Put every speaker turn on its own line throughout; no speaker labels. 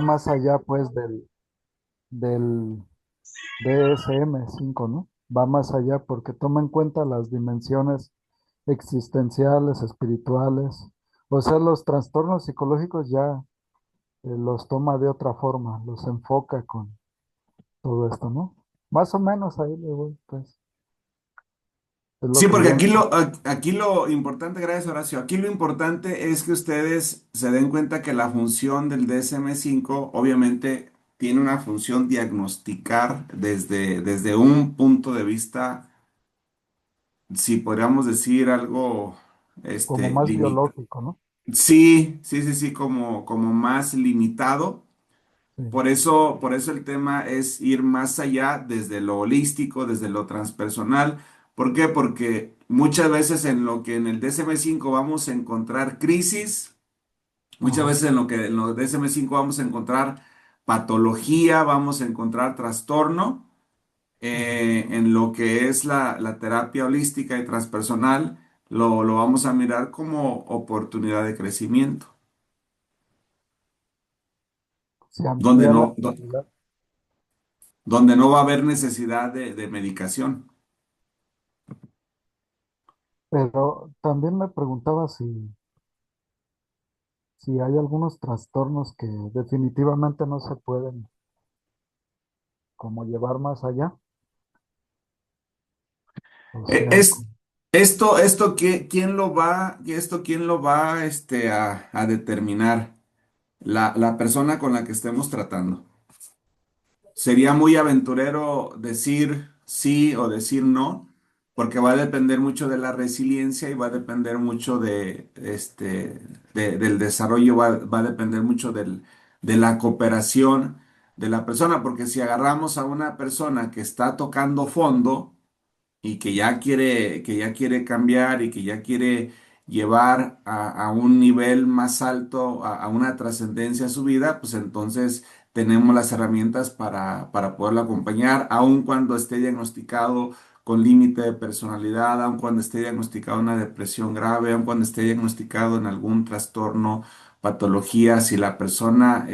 más allá pues del DSM-5, ¿no? Va más allá porque toma en cuenta las dimensiones existenciales, espirituales. O sea, los trastornos psicológicos ya los toma de otra forma, los enfoca con todo esto, ¿no? Más o menos ahí le voy, pues, es lo
Sí,
que
porque
yo
aquí
entiendo.
aquí lo importante, gracias Horacio, aquí lo importante es que ustedes se den cuenta que la función del DSM-5 obviamente tiene una función diagnosticar desde un punto de vista, si podríamos decir algo,
Como más
limita.
biológico, ¿no?
Sí, sí, sí, sí, como más limitado.
Sí.
Por eso el tema es ir más allá desde lo holístico, desde lo transpersonal. ¿Por qué? Porque muchas veces en lo que en el DSM-5 vamos a encontrar crisis, muchas
Ajá.
veces en lo DSM-5 vamos a encontrar patología, vamos a encontrar trastorno.
Ajá.
En lo que es la terapia holística y transpersonal, lo vamos a mirar como oportunidad de crecimiento,
Se
donde
amplía la
no,
realidad.
donde no va a haber necesidad de medicación.
Pero también me preguntaba si hay algunos trastornos que definitivamente no se pueden como llevar más allá. O
Eh,
sea,
Es, quién lo va, a determinar? La persona con la que estemos tratando. Sería muy aventurero decir sí o decir no, porque va a depender mucho de la resiliencia y va a depender mucho del desarrollo, va a depender mucho de la cooperación de la persona, porque si agarramos a una persona que está tocando fondo, y que ya quiere cambiar y que ya quiere llevar a un nivel más alto, a una trascendencia a su vida, pues entonces tenemos las herramientas para poderlo acompañar, aun cuando esté diagnosticado con límite de personalidad, aun cuando esté diagnosticado en una depresión grave, aun cuando esté diagnosticado en algún trastorno, patología, si la persona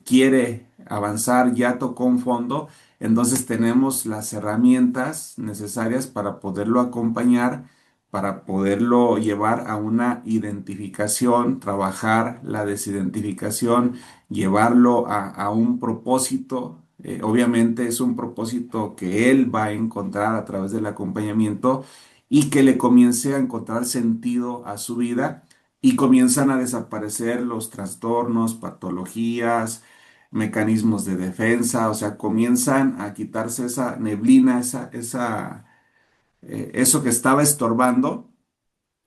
quiere avanzar, ya tocó un fondo, entonces tenemos las herramientas necesarias para poderlo acompañar, para poderlo llevar a una identificación, trabajar la desidentificación, llevarlo a un propósito. Obviamente es un propósito que él va a encontrar a través del acompañamiento y que le comience a encontrar sentido a su vida y comienzan a desaparecer los trastornos, patologías, mecanismos de defensa, o sea, comienzan a quitarse esa neblina, eso que estaba estorbando,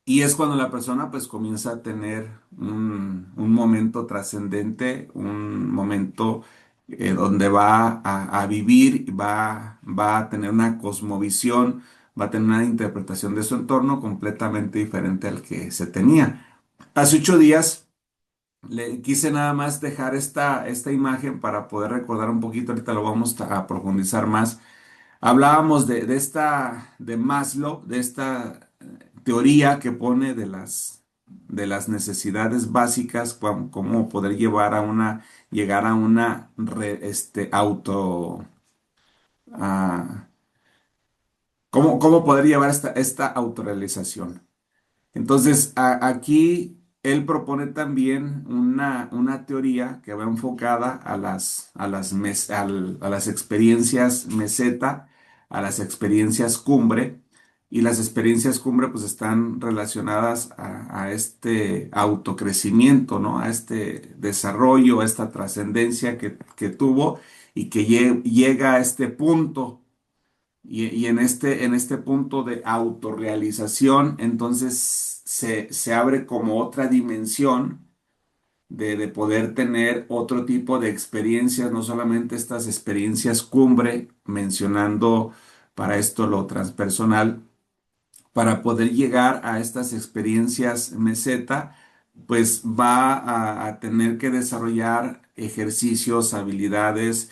y es cuando la persona pues comienza a tener un momento trascendente, un momento donde va a vivir, va a tener una cosmovisión, va a tener una interpretación de su entorno completamente diferente al que se tenía. Hace 8 días le quise nada más dejar esta imagen para poder recordar un poquito, ahorita lo vamos a profundizar más. Hablábamos de Maslow, de esta teoría que pone de las necesidades básicas, cómo poder llegar a una ah, cómo poder llevar esta autorrealización. Entonces, aquí él propone también una teoría que va enfocada a las experiencias meseta, a las experiencias cumbre, y las experiencias cumbre pues están relacionadas a este autocrecimiento, ¿no? A este desarrollo, a esta trascendencia que tuvo y que llega a este punto y en este punto de autorrealización, entonces se abre como otra dimensión de poder tener otro tipo de experiencias, no solamente estas experiencias cumbre, mencionando para esto lo transpersonal, para poder llegar a estas experiencias meseta, pues va a tener que desarrollar ejercicios, habilidades,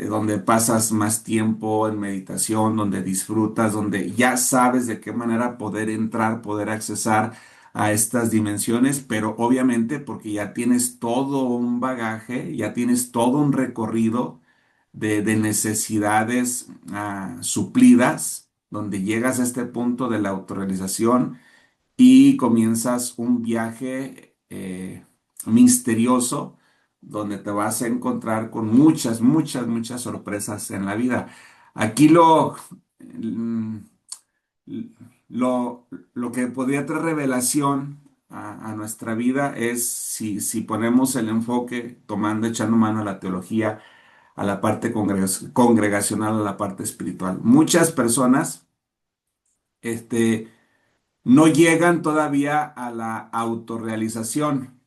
donde pasas más tiempo en meditación, donde disfrutas, donde ya sabes de qué manera poder entrar, poder accesar a estas dimensiones, pero obviamente porque ya tienes todo un bagaje, ya tienes todo un recorrido de necesidades suplidas, donde llegas a este punto de la autorrealización y comienzas un viaje misterioso donde te vas a encontrar con muchas, muchas, muchas sorpresas en la vida. Aquí mm, lo, lo que podría traer revelación a nuestra vida es si ponemos el enfoque tomando, echando mano a la teología, a la parte congregacional, a la parte espiritual. Muchas personas, este, no llegan todavía a la autorrealización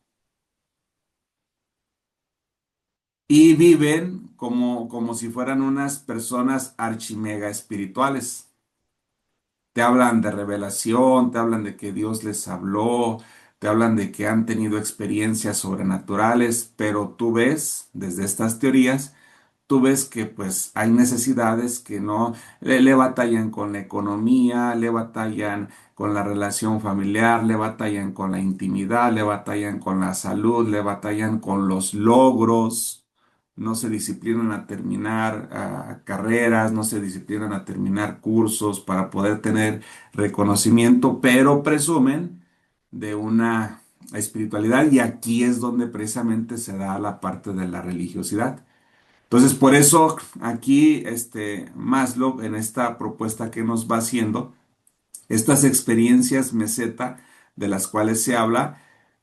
y viven como si fueran unas personas archimega espirituales. Te hablan de revelación, te hablan de que Dios les habló, te hablan de que han tenido experiencias sobrenaturales, pero tú ves desde estas teorías, tú ves que pues hay necesidades que no le batallan con la economía, le batallan con la relación familiar, le batallan con la intimidad, le batallan con la salud, le batallan con los logros, no se disciplinan a terminar carreras, no se disciplinan a terminar cursos para poder tener reconocimiento, pero presumen de una espiritualidad y aquí es donde precisamente se da la parte de la religiosidad. Entonces, por eso aquí Maslow, en esta propuesta que nos va haciendo, estas experiencias meseta de las cuales se habla,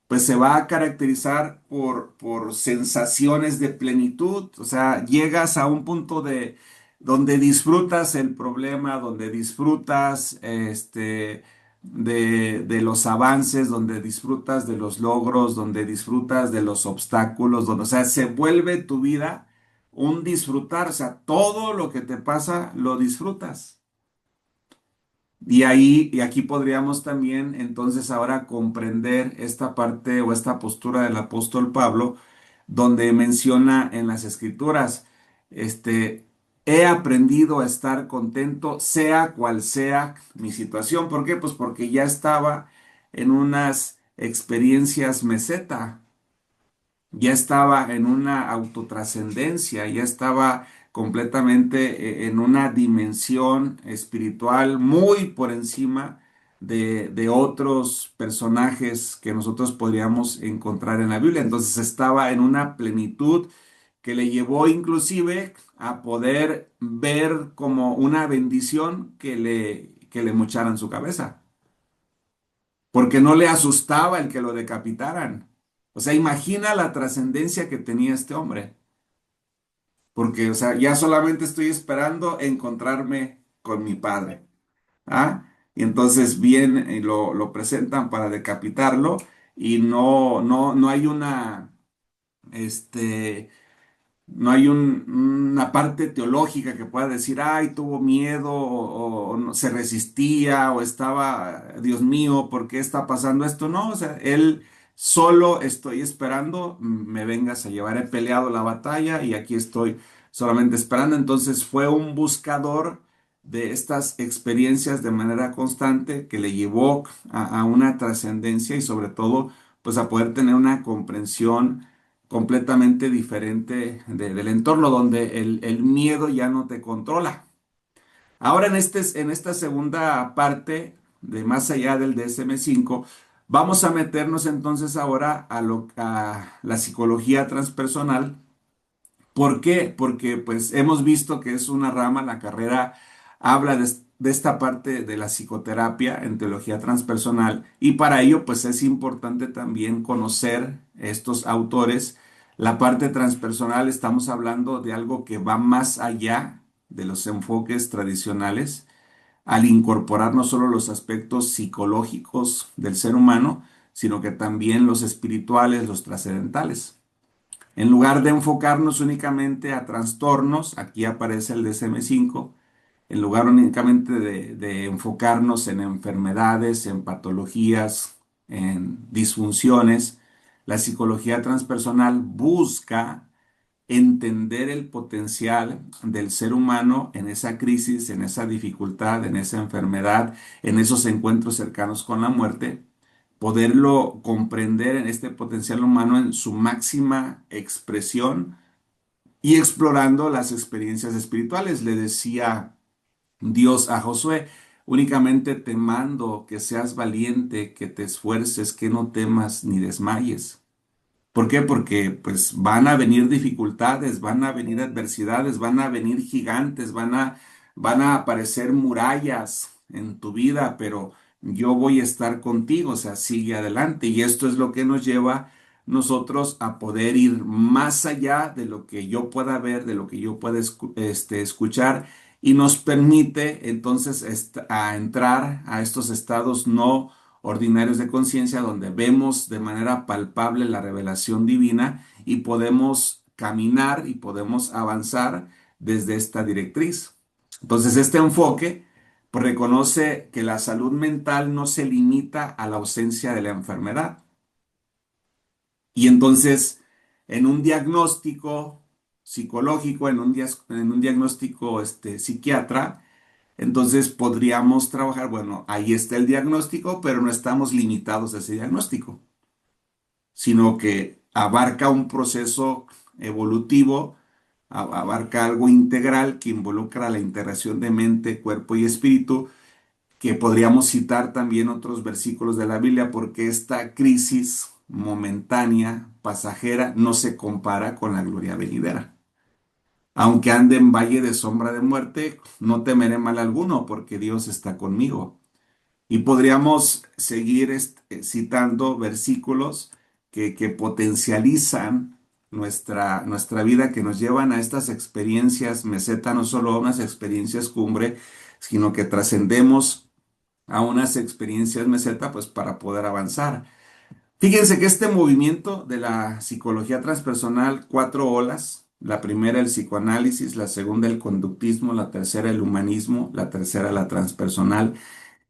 pues se va a caracterizar por sensaciones de plenitud, o sea, llegas a un punto de donde disfrutas el problema, donde disfrutas de los avances, donde disfrutas de los logros, donde disfrutas de los obstáculos, donde, o sea, se vuelve tu vida un disfrutar, o sea, todo lo que te pasa lo disfrutas. Y ahí, y aquí podríamos también entonces ahora comprender esta parte o esta postura del apóstol Pablo, donde menciona en las escrituras, este, he aprendido a estar contento, sea cual sea mi situación. ¿Por qué? Pues porque ya estaba en unas experiencias meseta, ya estaba en una autotrascendencia, ya estaba completamente en una dimensión espiritual muy por encima de otros personajes que nosotros podríamos encontrar en la Biblia. Entonces estaba en una plenitud que le llevó inclusive a poder ver como una bendición que le mocharan su cabeza porque no le asustaba el que lo decapitaran. O sea, imagina la trascendencia que tenía este hombre, porque, o sea, ya solamente estoy esperando encontrarme con mi padre. ¿Ah? Y entonces vienen y lo presentan para decapitarlo y no hay este, no hay una parte teológica que pueda decir, ay, tuvo miedo o no, se resistía o estaba, Dios mío, ¿por qué está pasando esto? No, o sea, él solo estoy esperando, me vengas a llevar, he peleado la batalla y aquí estoy solamente esperando. Entonces fue un buscador de estas experiencias de manera constante que le llevó a una trascendencia y sobre todo, pues a poder tener una comprensión completamente diferente del entorno, donde el miedo ya no te controla. Ahora en esta segunda parte, de más allá del DSM-5, vamos a meternos entonces ahora a la psicología transpersonal. ¿Por qué? Porque pues hemos visto que es una rama, la carrera habla de esta parte de la psicoterapia en teología transpersonal y para ello pues es importante también conocer estos autores. La parte transpersonal estamos hablando de algo que va más allá de los enfoques tradicionales al incorporar no solo los aspectos psicológicos del ser humano, sino que también los espirituales, los trascendentales. En lugar de enfocarnos únicamente a trastornos, aquí aparece el DSM-5, en lugar únicamente de enfocarnos en enfermedades, en patologías, en disfunciones, la psicología transpersonal busca entender el potencial del ser humano en esa crisis, en esa dificultad, en esa enfermedad, en esos encuentros cercanos con la muerte poderlo comprender en este potencial humano en su máxima expresión y explorando las experiencias espirituales. Le decía Dios a Josué, únicamente te mando que seas valiente, que te esfuerces, que no temas ni desmayes. ¿Por qué? Porque pues van a venir dificultades, van a venir adversidades, van a venir gigantes, van a aparecer murallas en tu vida, pero yo voy a estar contigo, o sea, sigue adelante. Y esto es lo que nos lleva nosotros a poder ir más allá de lo que yo pueda ver, de lo que yo pueda escuchar, y nos permite entonces a entrar a estos estados no ordinarios de conciencia, donde vemos de manera palpable la revelación divina y podemos caminar y podemos avanzar desde esta directriz. Entonces, este enfoque pues, reconoce que la salud mental no se limita a la ausencia de la enfermedad. Y entonces, en un diagnóstico psicológico, en un diagnóstico psiquiatra, entonces podríamos trabajar, bueno, ahí está el diagnóstico, pero no estamos limitados a ese diagnóstico, sino que abarca un proceso evolutivo, abarca algo integral que involucra la integración de mente, cuerpo y espíritu, que podríamos citar también otros versículos de la Biblia, porque esta crisis momentánea, pasajera, no se compara con la gloria venidera. Aunque ande en valle de sombra de muerte, no temeré mal alguno, porque Dios está conmigo. Y podríamos seguir citando versículos que potencializan nuestra vida, que nos llevan a estas experiencias meseta, no solo a unas experiencias cumbre, sino que trascendemos a unas experiencias meseta, pues para poder avanzar. Fíjense que este movimiento de la psicología transpersonal, cuatro olas, la primera el psicoanálisis, la segunda el conductismo, la tercera el humanismo, la tercera la transpersonal.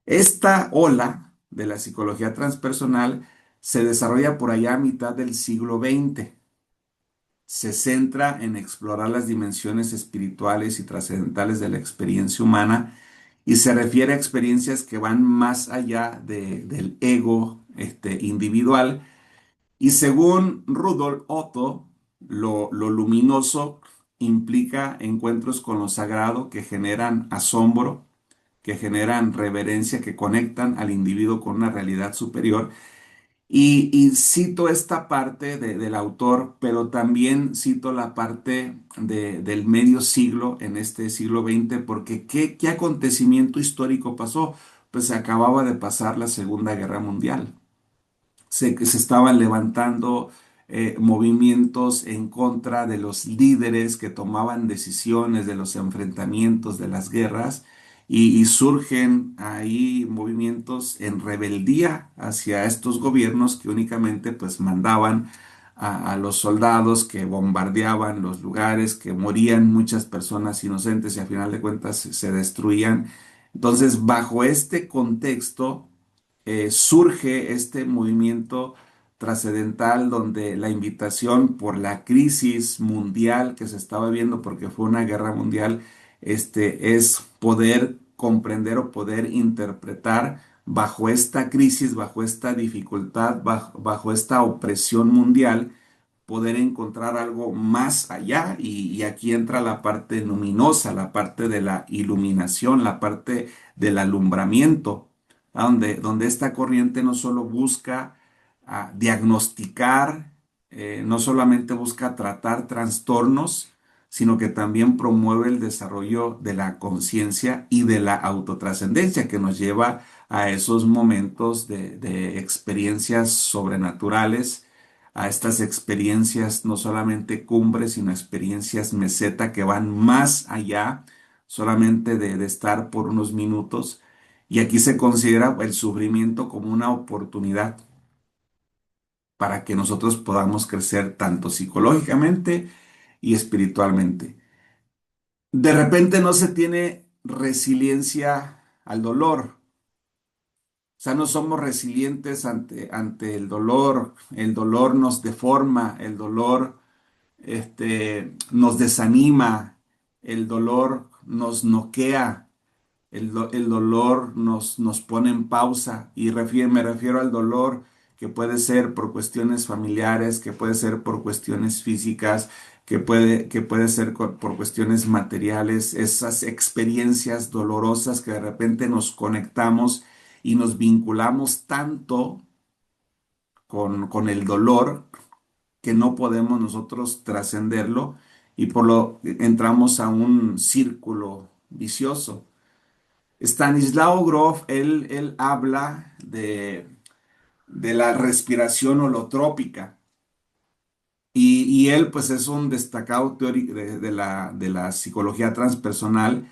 Esta ola de la psicología transpersonal se desarrolla por allá a mitad del siglo XX. Se centra en explorar las dimensiones espirituales y trascendentales de la experiencia humana y se refiere a experiencias que van más allá del ego individual. Y según Rudolf Otto, lo luminoso implica encuentros con lo sagrado que generan asombro, que generan reverencia, que conectan al individuo con una realidad superior. Y cito esta parte del autor, pero también cito la parte del medio siglo en este siglo XX, porque ¿qué acontecimiento histórico pasó? Pues se acababa de pasar la Segunda Guerra Mundial. Que se estaban levantando movimientos en contra de los líderes que tomaban decisiones de los enfrentamientos, de las guerras, y surgen ahí movimientos en rebeldía hacia estos gobiernos que únicamente pues mandaban a los soldados que bombardeaban los lugares, que morían muchas personas inocentes y a final de cuentas se destruían. Entonces, bajo este contexto, surge este movimiento trascendental donde la invitación por la crisis mundial que se estaba viendo porque fue una guerra mundial, es poder comprender o poder interpretar bajo esta crisis, bajo esta dificultad, bajo esta opresión mundial, poder encontrar algo más allá y aquí entra la parte luminosa, la parte de la iluminación, la parte del alumbramiento, donde esta corriente no solo busca diagnosticar, no solamente busca tratar trastornos, sino que también promueve el desarrollo de la conciencia y de la autotrascendencia que nos lleva a esos momentos de experiencias sobrenaturales, a estas experiencias no solamente cumbres, sino experiencias meseta que van más allá solamente de estar por unos minutos. Y aquí se considera el sufrimiento como una oportunidad para que nosotros podamos crecer tanto psicológicamente y espiritualmente. De repente no se tiene resiliencia al dolor. O sea, no somos resilientes ante el dolor nos deforma, el dolor nos desanima, el dolor nos noquea, El dolor nos pone en pausa y me refiero al dolor que puede ser por cuestiones familiares, que puede ser por cuestiones físicas, que puede ser por cuestiones materiales, esas experiencias dolorosas que de repente nos conectamos y nos vinculamos tanto con el dolor que no podemos nosotros trascenderlo y por lo entramos a un círculo vicioso. Stanislao Grof, él habla de la respiración holotrópica y él pues es un destacado teórico de la psicología transpersonal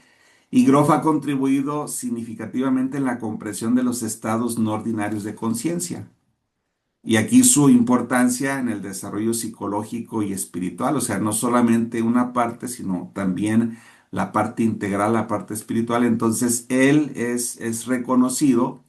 y Grof ha contribuido significativamente en la comprensión de los estados no ordinarios de conciencia. Y aquí su importancia en el desarrollo psicológico y espiritual, o sea, no solamente una parte, sino también la parte integral, la parte espiritual. Entonces, él es reconocido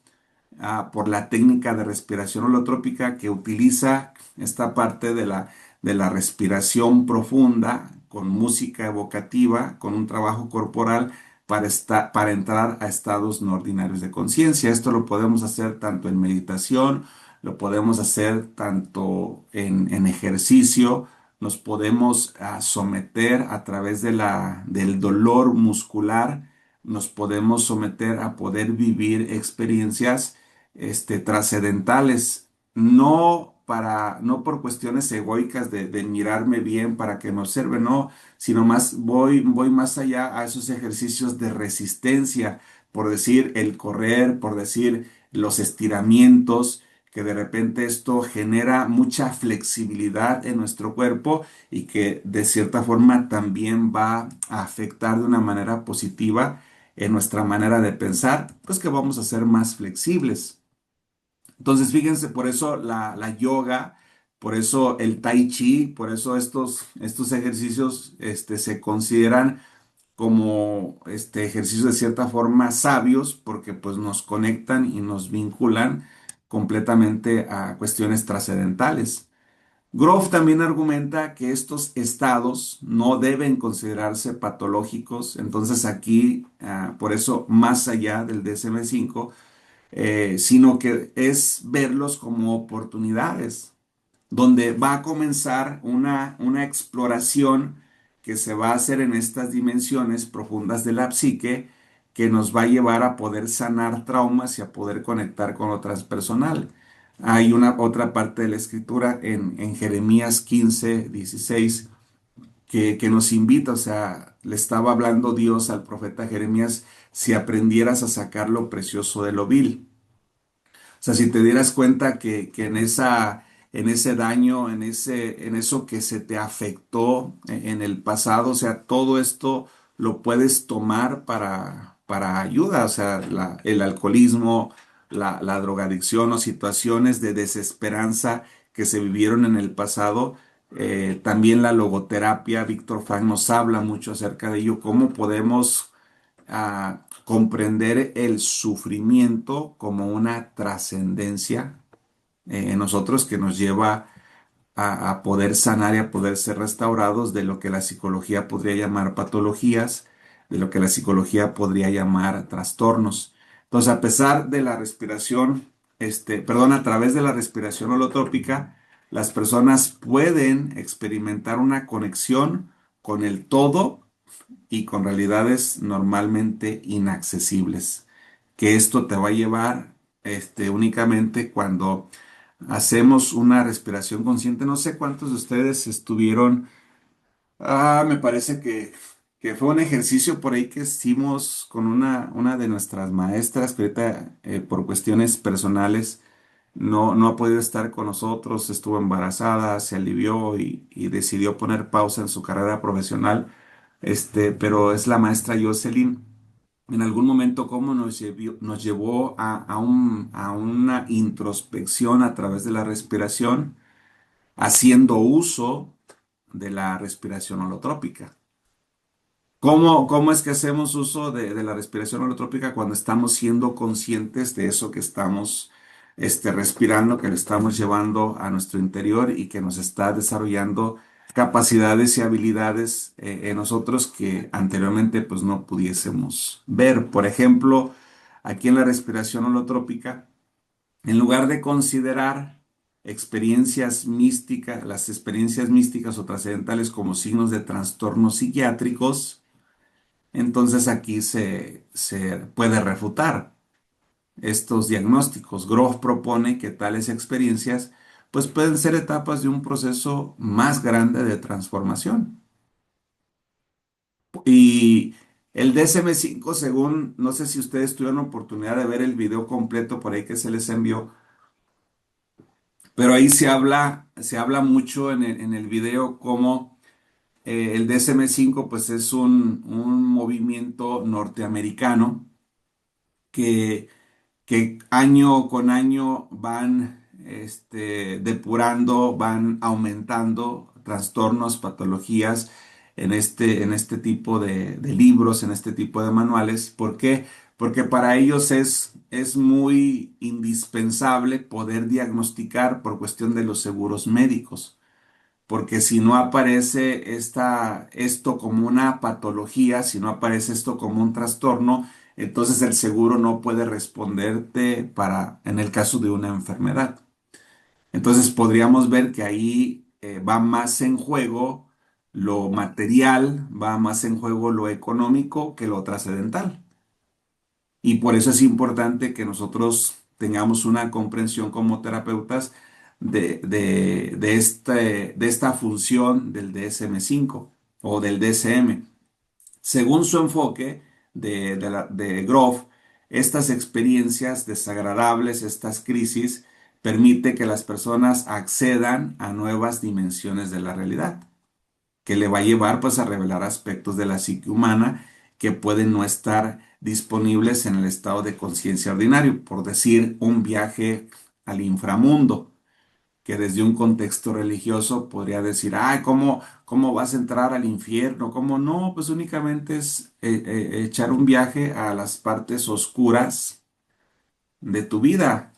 por la técnica de respiración holotrópica que utiliza esta parte de la respiración profunda con música evocativa, con un trabajo corporal para entrar a estados no ordinarios de conciencia. Esto lo podemos hacer tanto en meditación, lo podemos hacer tanto en ejercicio, nos podemos someter a través del dolor muscular, nos podemos someter a poder vivir experiencias trascendentales, no por cuestiones egoicas de mirarme bien para que me observe, no, sino más voy más allá a esos ejercicios de resistencia, por decir el correr, por decir los estiramientos, que de repente esto genera mucha flexibilidad en nuestro cuerpo y que de cierta forma también va a afectar de una manera positiva en nuestra manera de pensar, pues que vamos a ser más flexibles. Entonces, fíjense, por eso la yoga, por eso el tai chi, por eso estos ejercicios se consideran como ejercicios de cierta forma sabios, porque pues nos conectan y nos vinculan completamente a cuestiones trascendentales. Grof también argumenta que estos estados no deben considerarse patológicos, entonces aquí, por eso, más allá del DSM-5, sino que es verlos como oportunidades, donde va a comenzar una exploración que se va a hacer en estas dimensiones profundas de la psique, que nos va a llevar a poder sanar traumas y a poder conectar con lo transpersonal. Hay una otra parte de la escritura en Jeremías 15:16 que nos invita, o sea, le estaba hablando Dios al profeta Jeremías, si aprendieras a sacar lo precioso de lo vil. O sea, si te dieras cuenta que en ese daño, en eso que se te afectó en el pasado, o sea, todo esto lo puedes tomar para ayuda, o sea, el alcoholismo, la drogadicción o situaciones de desesperanza que se vivieron en el pasado. También la logoterapia, Víctor Frank nos habla mucho acerca de ello, cómo podemos a comprender el sufrimiento como una trascendencia en nosotros que nos lleva a poder sanar y a poder ser restaurados de lo que la psicología podría llamar patologías, de lo que la psicología podría llamar trastornos. Entonces, a pesar de la respiración, perdón, a través de la respiración holotrópica, las personas pueden experimentar una conexión con el todo y con realidades normalmente inaccesibles. Que esto te va a llevar únicamente cuando hacemos una respiración consciente. No sé cuántos de ustedes estuvieron, me parece que fue un ejercicio por ahí que hicimos con una de nuestras maestras que ahorita por cuestiones personales no ha podido estar con nosotros, estuvo embarazada, se alivió y decidió poner pausa en su carrera profesional. Pero es la maestra Jocelyn. En algún momento, cómo nos llevó a una introspección a través de la respiración, haciendo uso de la respiración holotrópica. ¿Cómo es que hacemos uso de la respiración holotrópica cuando estamos siendo conscientes de eso que estamos respirando, que lo estamos llevando a nuestro interior y que nos está desarrollando capacidades y habilidades en nosotros que anteriormente pues no pudiésemos ver. Por ejemplo, aquí en la respiración holotrópica, en lugar de considerar experiencias místicas, las experiencias místicas o trascendentales como signos de trastornos psiquiátricos, entonces aquí se puede refutar estos diagnósticos. Grof propone que tales experiencias pues pueden ser etapas de un proceso más grande de transformación. Y el DSM-5, según, no sé si ustedes tuvieron oportunidad de ver el video completo por ahí que se les envió, pero ahí se habla mucho en el video cómo el DSM-5 pues es un movimiento norteamericano que año con año van depurando, van aumentando trastornos, patologías en este tipo de libros, en este tipo de manuales. ¿Por qué? Porque para ellos es muy indispensable poder diagnosticar por cuestión de los seguros médicos, porque si no aparece esto como una patología, si no aparece esto como un trastorno, entonces el seguro no puede responderte en el caso de una enfermedad. Entonces podríamos ver que ahí va más en juego lo material, va más en juego lo económico que lo trascendental. Y por eso es importante que nosotros tengamos una comprensión como terapeutas de esta función del DSM-5 o del DSM. Según su enfoque de Grof, estas experiencias desagradables, estas crisis, permite que las personas accedan a nuevas dimensiones de la realidad que le va a llevar pues a revelar aspectos de la psique humana que pueden no estar disponibles en el estado de conciencia ordinario, por decir un viaje al inframundo, que desde un contexto religioso podría decir, ay, ¿cómo vas a entrar al infierno? ¿Cómo no? Pues únicamente es echar un viaje a las partes oscuras de tu vida,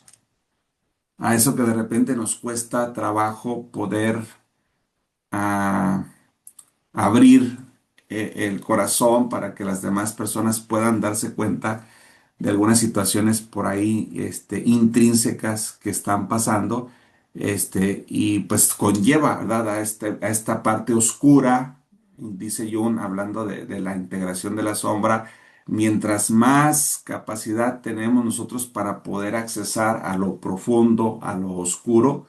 a eso que de repente nos cuesta trabajo poder ah, abrir el corazón para que las demás personas puedan darse cuenta de algunas situaciones por ahí, intrínsecas que están pasando, y pues conlleva, ¿verdad? A esta parte oscura, dice Jung, hablando de la integración de la sombra, mientras más capacidad tenemos nosotros para poder accesar a lo profundo, a lo oscuro,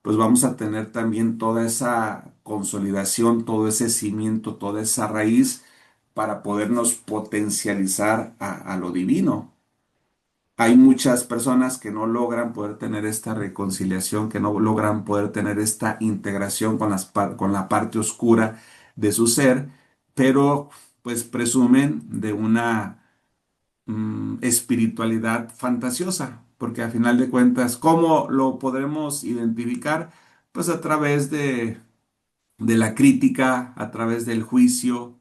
pues vamos a tener también toda esa consolidación, todo ese cimiento, toda esa raíz para podernos potencializar a lo divino. Hay muchas personas que no logran poder tener esta reconciliación, que no logran poder tener esta integración con con la parte oscura de su ser, pero pues presumen de una espiritualidad fantasiosa, porque a final de cuentas, ¿cómo lo podremos identificar? Pues a través de la crítica, a través del juicio,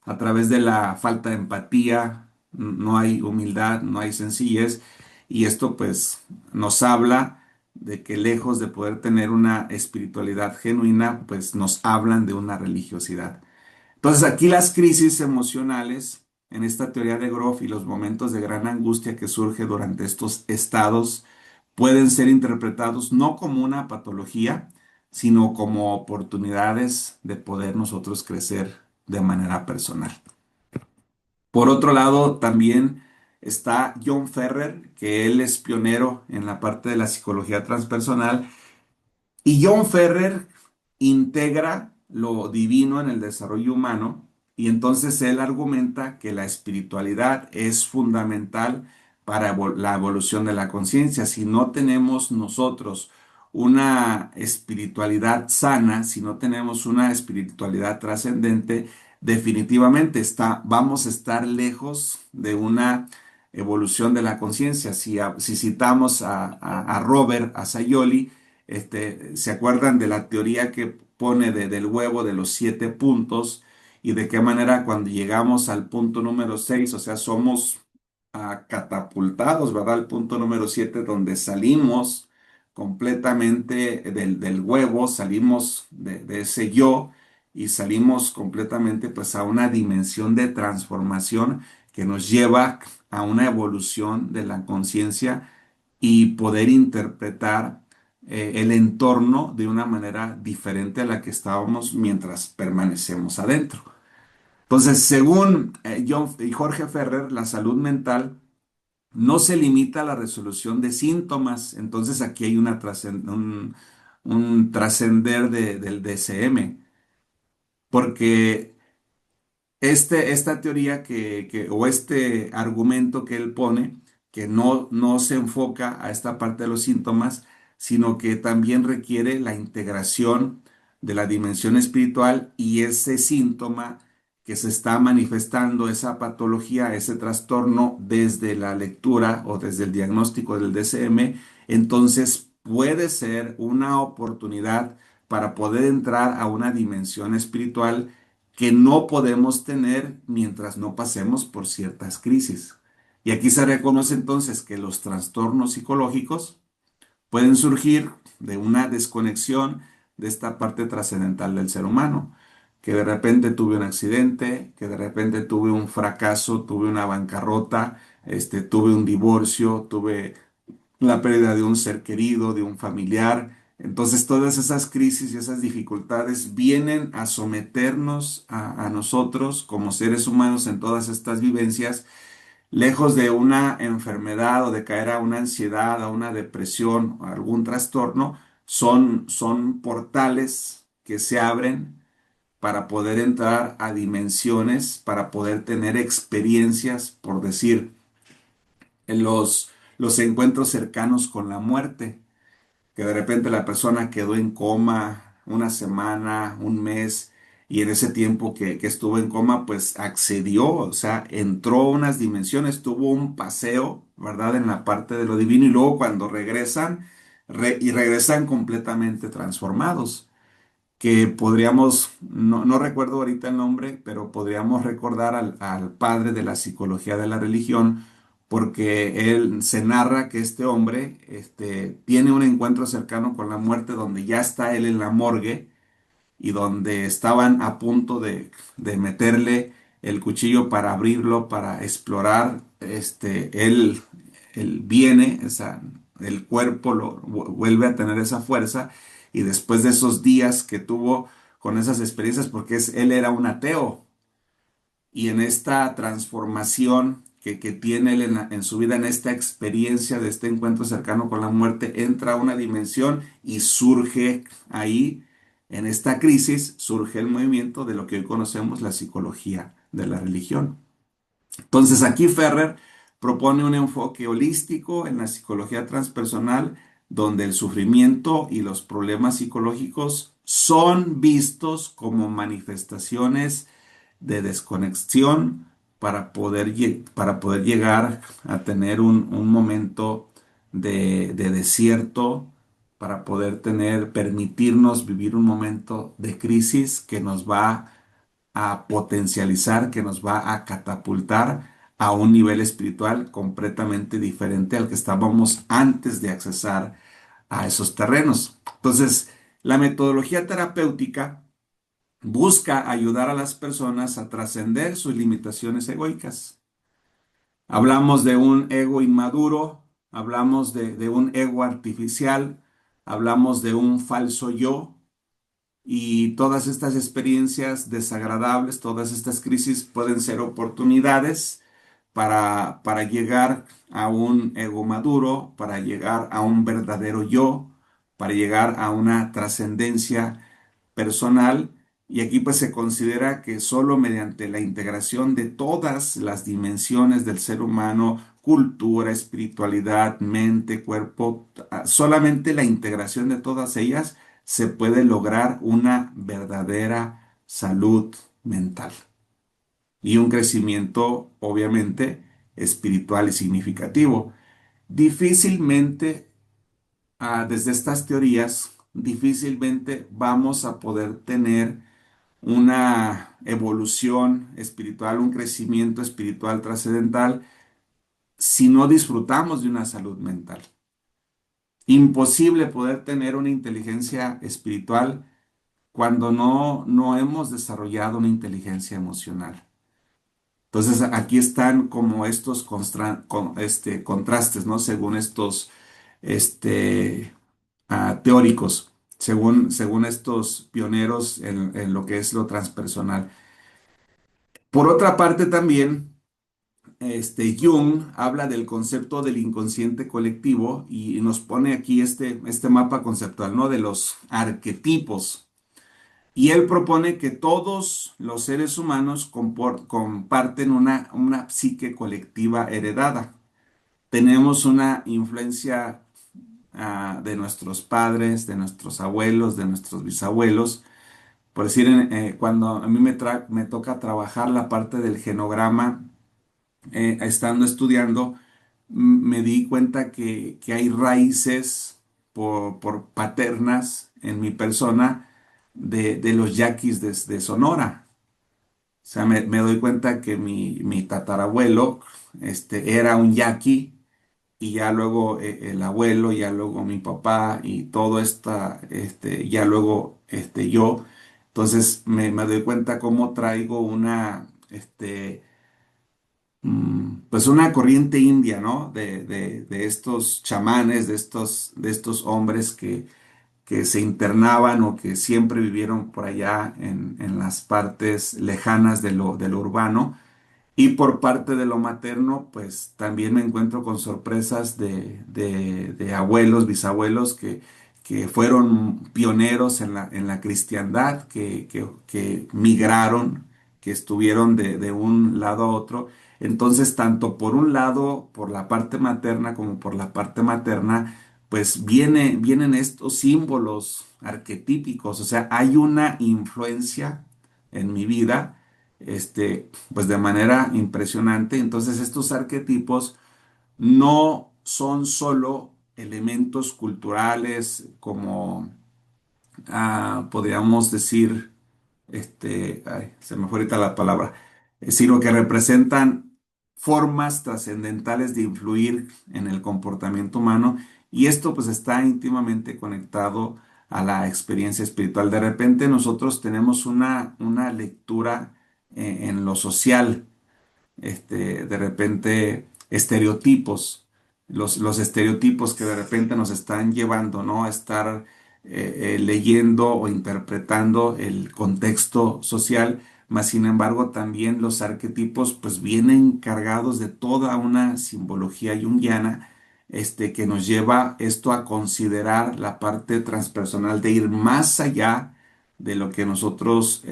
a través de la falta de empatía, no hay humildad, no hay sencillez, y esto pues nos habla de que lejos de poder tener una espiritualidad genuina, pues nos hablan de una religiosidad. Entonces aquí las crisis emocionales en esta teoría de Groff y los momentos de gran angustia que surge durante estos estados pueden ser interpretados no como una patología, sino como oportunidades de poder nosotros crecer de manera personal. Por otro lado, también está John Ferrer, que él es pionero en la parte de la psicología transpersonal y John Ferrer integra lo divino en el desarrollo humano y entonces él argumenta que la espiritualidad es fundamental para la evolución de la conciencia. Si no tenemos nosotros una espiritualidad sana, si no tenemos una espiritualidad trascendente, definitivamente vamos a estar lejos de una evolución de la conciencia. Si citamos a Robert, a Sayoli, ¿se acuerdan de la teoría que pone del huevo de los 7 puntos y de qué manera cuando llegamos al punto número 6, o sea, somos catapultados, ¿verdad? Al punto número 7 donde salimos completamente del huevo, salimos de ese yo y salimos completamente pues a una dimensión de transformación que nos lleva a una evolución de la conciencia y poder interpretar el entorno de una manera diferente a la que estábamos mientras permanecemos adentro. Entonces, según John y Jorge Ferrer, la salud mental no se limita a la resolución de síntomas. Entonces, aquí hay un trascender del DSM, porque esta teoría o este argumento que él pone, que no se enfoca a esta parte de los síntomas, sino que también requiere la integración de la dimensión espiritual y ese síntoma que se está manifestando, esa patología, ese trastorno desde la lectura o desde el diagnóstico del DSM, entonces puede ser una oportunidad para poder entrar a una dimensión espiritual que no podemos tener mientras no pasemos por ciertas crisis. Y aquí se reconoce entonces que los trastornos psicológicos pueden surgir de una desconexión de esta parte trascendental del ser humano, que de repente tuve un accidente, que de repente tuve un fracaso, tuve una bancarrota, tuve un divorcio, tuve la pérdida de un ser querido, de un familiar. Entonces todas esas crisis y esas dificultades vienen a someternos a nosotros como seres humanos en todas estas vivencias, lejos de una enfermedad o de caer a una ansiedad, a una depresión o algún trastorno, son portales que se abren para poder entrar a dimensiones, para poder tener experiencias, por decir, en los encuentros cercanos con la muerte, que de repente la persona quedó en coma una semana, un mes, y en ese tiempo que estuvo en coma, pues accedió, o sea, entró a unas dimensiones, tuvo un paseo, ¿verdad? En la parte de lo divino, y luego cuando regresan, y regresan completamente transformados que podríamos, no recuerdo ahorita el nombre, pero podríamos recordar al padre de la psicología de la religión, porque él se narra que este hombre tiene un encuentro cercano con la muerte donde ya está él en la morgue y donde estaban a punto de meterle el cuchillo para abrirlo, para explorar, él viene, el cuerpo vuelve a tener esa fuerza y después de esos días que tuvo con esas experiencias, porque él era un ateo, y en esta transformación que tiene él en su vida, en esta experiencia de este encuentro cercano con la muerte, entra a una dimensión y surge ahí, en esta crisis, surge el movimiento de lo que hoy conocemos la psicología de la religión. Entonces aquí Ferrer propone un enfoque holístico en la psicología transpersonal, donde el sufrimiento y los problemas psicológicos son vistos como manifestaciones de desconexión para poder llegar a tener un momento de desierto, para poder permitirnos vivir un momento de crisis que nos va a potencializar, que nos va a catapultar a un nivel espiritual completamente diferente al que estábamos antes de accesar a esos terrenos. Entonces, la metodología terapéutica busca ayudar a las personas a trascender sus limitaciones egoicas. Hablamos de un ego inmaduro, hablamos de un ego artificial, hablamos de un falso yo, y todas estas experiencias desagradables, todas estas crisis pueden ser oportunidades para llegar a un ego maduro, para llegar a un verdadero yo, para llegar a una trascendencia personal. Y aquí pues se considera que solo mediante la integración de todas las dimensiones del ser humano, cultura, espiritualidad, mente, cuerpo, solamente la integración de todas ellas se puede lograr una verdadera salud mental y un crecimiento, obviamente, espiritual y significativo. Difícilmente, desde estas teorías, difícilmente vamos a poder tener una evolución espiritual, un crecimiento espiritual trascendental si no disfrutamos de una salud mental. imposible poder tener una inteligencia espiritual cuando no hemos desarrollado una inteligencia emocional. Entonces, aquí están como estos contrastes, ¿no? Según estos este, teóricos, según estos pioneros en lo que es lo transpersonal. Por otra parte, también, Jung habla del concepto del inconsciente colectivo y nos pone aquí este mapa conceptual, ¿no? De los arquetipos. Y él propone que todos los seres humanos comparten una psique colectiva heredada. Tenemos una influencia de nuestros padres, de nuestros abuelos, de nuestros bisabuelos. Por decir, cuando a mí me toca trabajar la parte del genograma, estando estudiando, me di cuenta que hay raíces por paternas en mi persona de los yaquis de Sonora. O sea, me doy cuenta que mi tatarabuelo era un yaqui y ya luego el abuelo, ya luego mi papá y todo ya luego yo. Entonces me doy cuenta cómo traigo pues una corriente india, ¿no? De estos chamanes, de estos hombres que se internaban o que siempre vivieron por allá en las partes lejanas de lo urbano. Y por parte de lo materno, pues también me encuentro con sorpresas de abuelos, bisabuelos que fueron pioneros en la cristiandad, que migraron, que estuvieron de un lado a otro. Entonces, tanto por un lado, por la parte materna como por la parte materna, pues vienen estos símbolos arquetípicos. O sea, hay una influencia en mi vida pues de manera impresionante. Entonces, estos arquetipos no son solo elementos culturales como podríamos decir, ay, se me fue ahorita la palabra, sino que representan formas trascendentales de influir en el comportamiento humano y esto pues está íntimamente conectado a la experiencia espiritual. De repente nosotros tenemos una lectura en lo social, de repente estereotipos, los estereotipos que de repente nos están llevando, ¿no? A estar leyendo o interpretando el contexto social, mas sin embargo también los arquetipos pues vienen cargados de toda una simbología junguiana, que nos lleva esto a considerar la parte transpersonal de ir más allá de lo que nosotros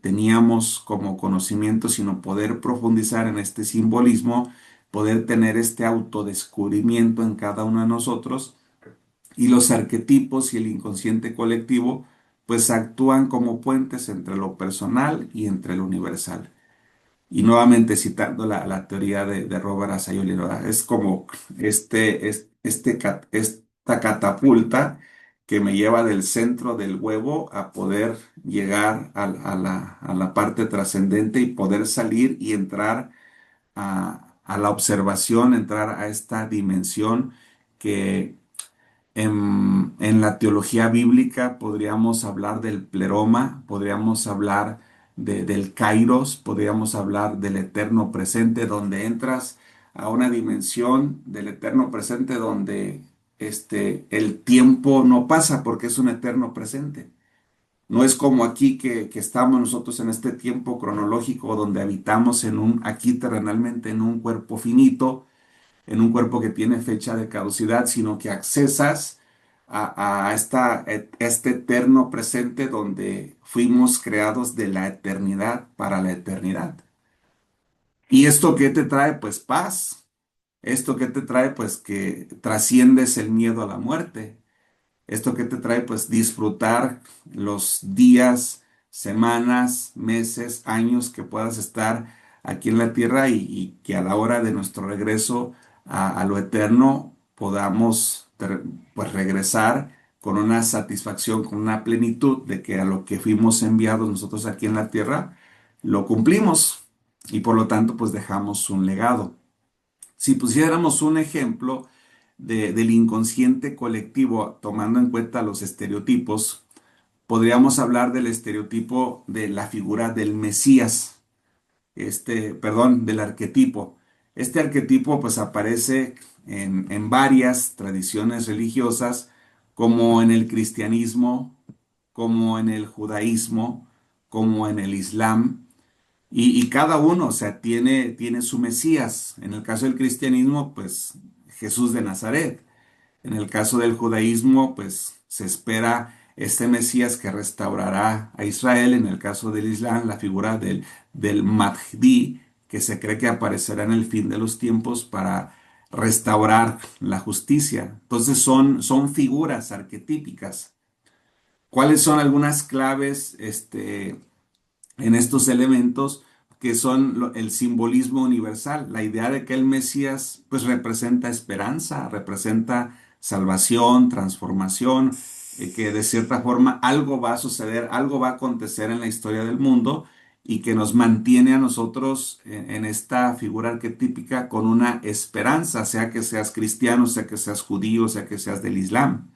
teníamos como conocimiento, sino poder profundizar en este simbolismo, poder tener este autodescubrimiento en cada uno de nosotros y los arquetipos y el inconsciente colectivo pues actúan como puentes entre lo personal y entre lo universal. Y nuevamente citando la teoría de Robert Asayoli, ¿verdad? Es como esta catapulta que me lleva del centro del huevo a poder llegar a la parte trascendente y poder salir y entrar a la observación, entrar a esta dimensión que en la teología bíblica podríamos hablar del pleroma, podríamos hablar del kairos, podríamos hablar del eterno presente, donde entras a una dimensión del eterno presente donde el tiempo no pasa porque es un eterno presente. No es como aquí que estamos nosotros en este tiempo cronológico donde habitamos aquí terrenalmente en un cuerpo finito, en un cuerpo que tiene fecha de caducidad, sino que accesas a este eterno presente donde fuimos creados de la eternidad para la eternidad. ¿Y esto qué te trae? Pues paz. ¿Esto qué te trae? Pues que trasciendes el miedo a la muerte. ¿Esto qué te trae? Pues disfrutar los días, semanas, meses, años que puedas estar aquí en la tierra y que a la hora de nuestro regreso a lo eterno podamos pues regresar con una satisfacción, con una plenitud de que a lo que fuimos enviados nosotros aquí en la tierra, lo cumplimos y por lo tanto pues dejamos un legado. Si pusiéramos un ejemplo, del inconsciente colectivo, tomando en cuenta los estereotipos, podríamos hablar del estereotipo de la figura del Mesías, perdón, del arquetipo. Este arquetipo pues aparece en varias tradiciones religiosas, como en el cristianismo, como en el judaísmo, como en el islam, y cada uno, o sea, tiene su Mesías. En el caso del cristianismo, pues Jesús de Nazaret. En el caso del judaísmo, pues se espera este Mesías que restaurará a Israel. En el caso del Islam, la figura del Mahdi, que se cree que aparecerá en el fin de los tiempos para restaurar la justicia. Entonces son figuras arquetípicas. ¿Cuáles son algunas claves, en estos elementos que son el simbolismo universal? La idea de que el Mesías pues representa esperanza, representa salvación, transformación, que de cierta forma algo va a suceder, algo va a acontecer en la historia del mundo y que nos mantiene a nosotros en esta figura arquetípica con una esperanza, sea que seas cristiano, sea que seas judío, sea que seas del Islam.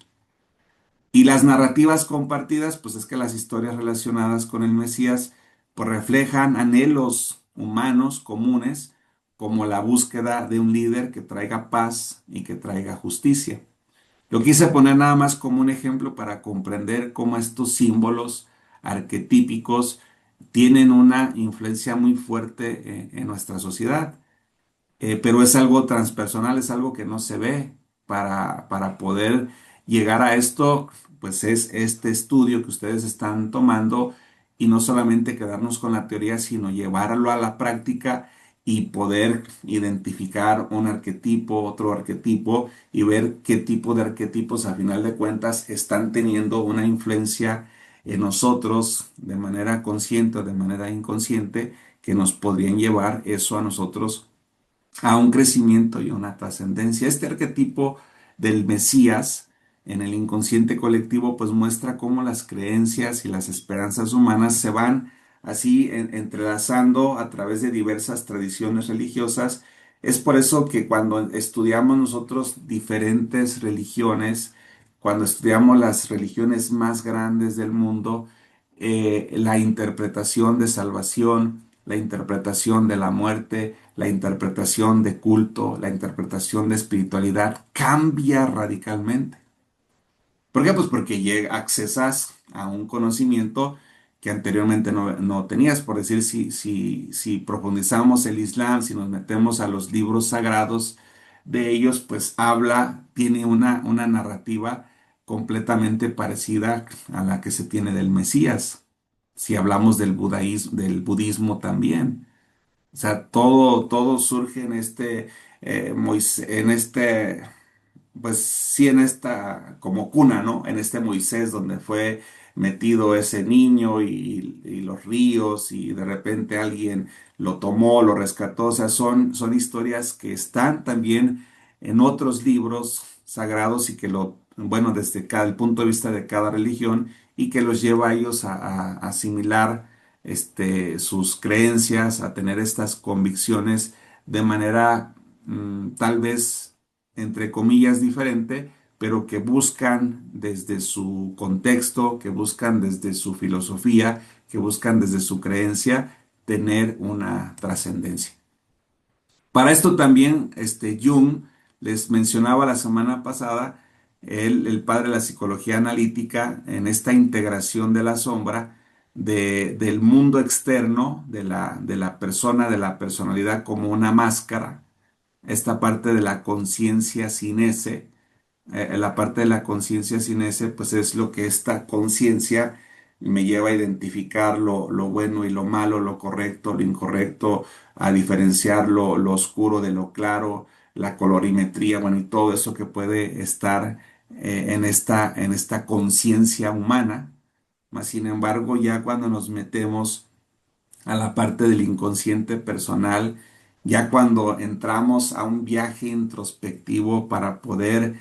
Y las narrativas compartidas, pues es que las historias relacionadas con el Mesías, pues reflejan anhelos humanos comunes, como la búsqueda de un líder que traiga paz y que traiga justicia. Lo quise poner nada más como un ejemplo para comprender cómo estos símbolos arquetípicos tienen una influencia muy fuerte en nuestra sociedad. Pero es algo transpersonal, es algo que no se ve. Para poder llegar a esto, pues es este estudio que ustedes están tomando y no solamente quedarnos con la teoría, sino llevarlo a la práctica y poder identificar un arquetipo, otro arquetipo y ver qué tipo de arquetipos a final de cuentas están teniendo una influencia en nosotros de manera consciente o de manera inconsciente que nos podrían llevar eso a nosotros a un crecimiento y una trascendencia. Este arquetipo del Mesías en el inconsciente colectivo pues muestra cómo las creencias y las esperanzas humanas se van así entrelazando a través de diversas tradiciones religiosas. Es por eso que cuando estudiamos nosotros diferentes religiones, cuando estudiamos las religiones más grandes del mundo, la interpretación de salvación, la interpretación de la muerte, la interpretación de culto, la interpretación de espiritualidad cambia radicalmente. ¿Por qué? Pues porque accesas a un conocimiento que anteriormente no tenías. Por decir, si profundizamos el Islam, si nos metemos a los libros sagrados de ellos, pues tiene una narrativa completamente parecida a la que se tiene del Mesías. Si hablamos del budismo también. O sea, todo surge en pues sí, en esta como cuna, ¿no? En este Moisés donde fue metido ese niño y los ríos y de repente alguien lo tomó, lo rescató. O sea, son historias que están también en otros libros sagrados y bueno, desde el punto de vista de cada religión y que los lleva a ellos a asimilar sus creencias, a tener estas convicciones de manera tal vez entre comillas diferente, pero que buscan desde su contexto, que buscan desde su filosofía, que buscan desde su creencia tener una trascendencia. Para esto también, Jung les mencionaba la semana pasada, el padre de la psicología analítica, en esta integración de la sombra, del mundo externo, de la persona, de la personalidad como una máscara, esta parte de la conciencia sin ese, la parte de la conciencia sin ese, pues es lo que esta conciencia me lleva a identificar lo bueno y lo malo, lo correcto, lo incorrecto, a diferenciar lo oscuro de lo claro, la colorimetría, bueno, y todo eso que puede estar en esta conciencia humana. Mas, sin embargo, ya cuando nos metemos a la parte del inconsciente personal, ya cuando entramos a un viaje introspectivo para poder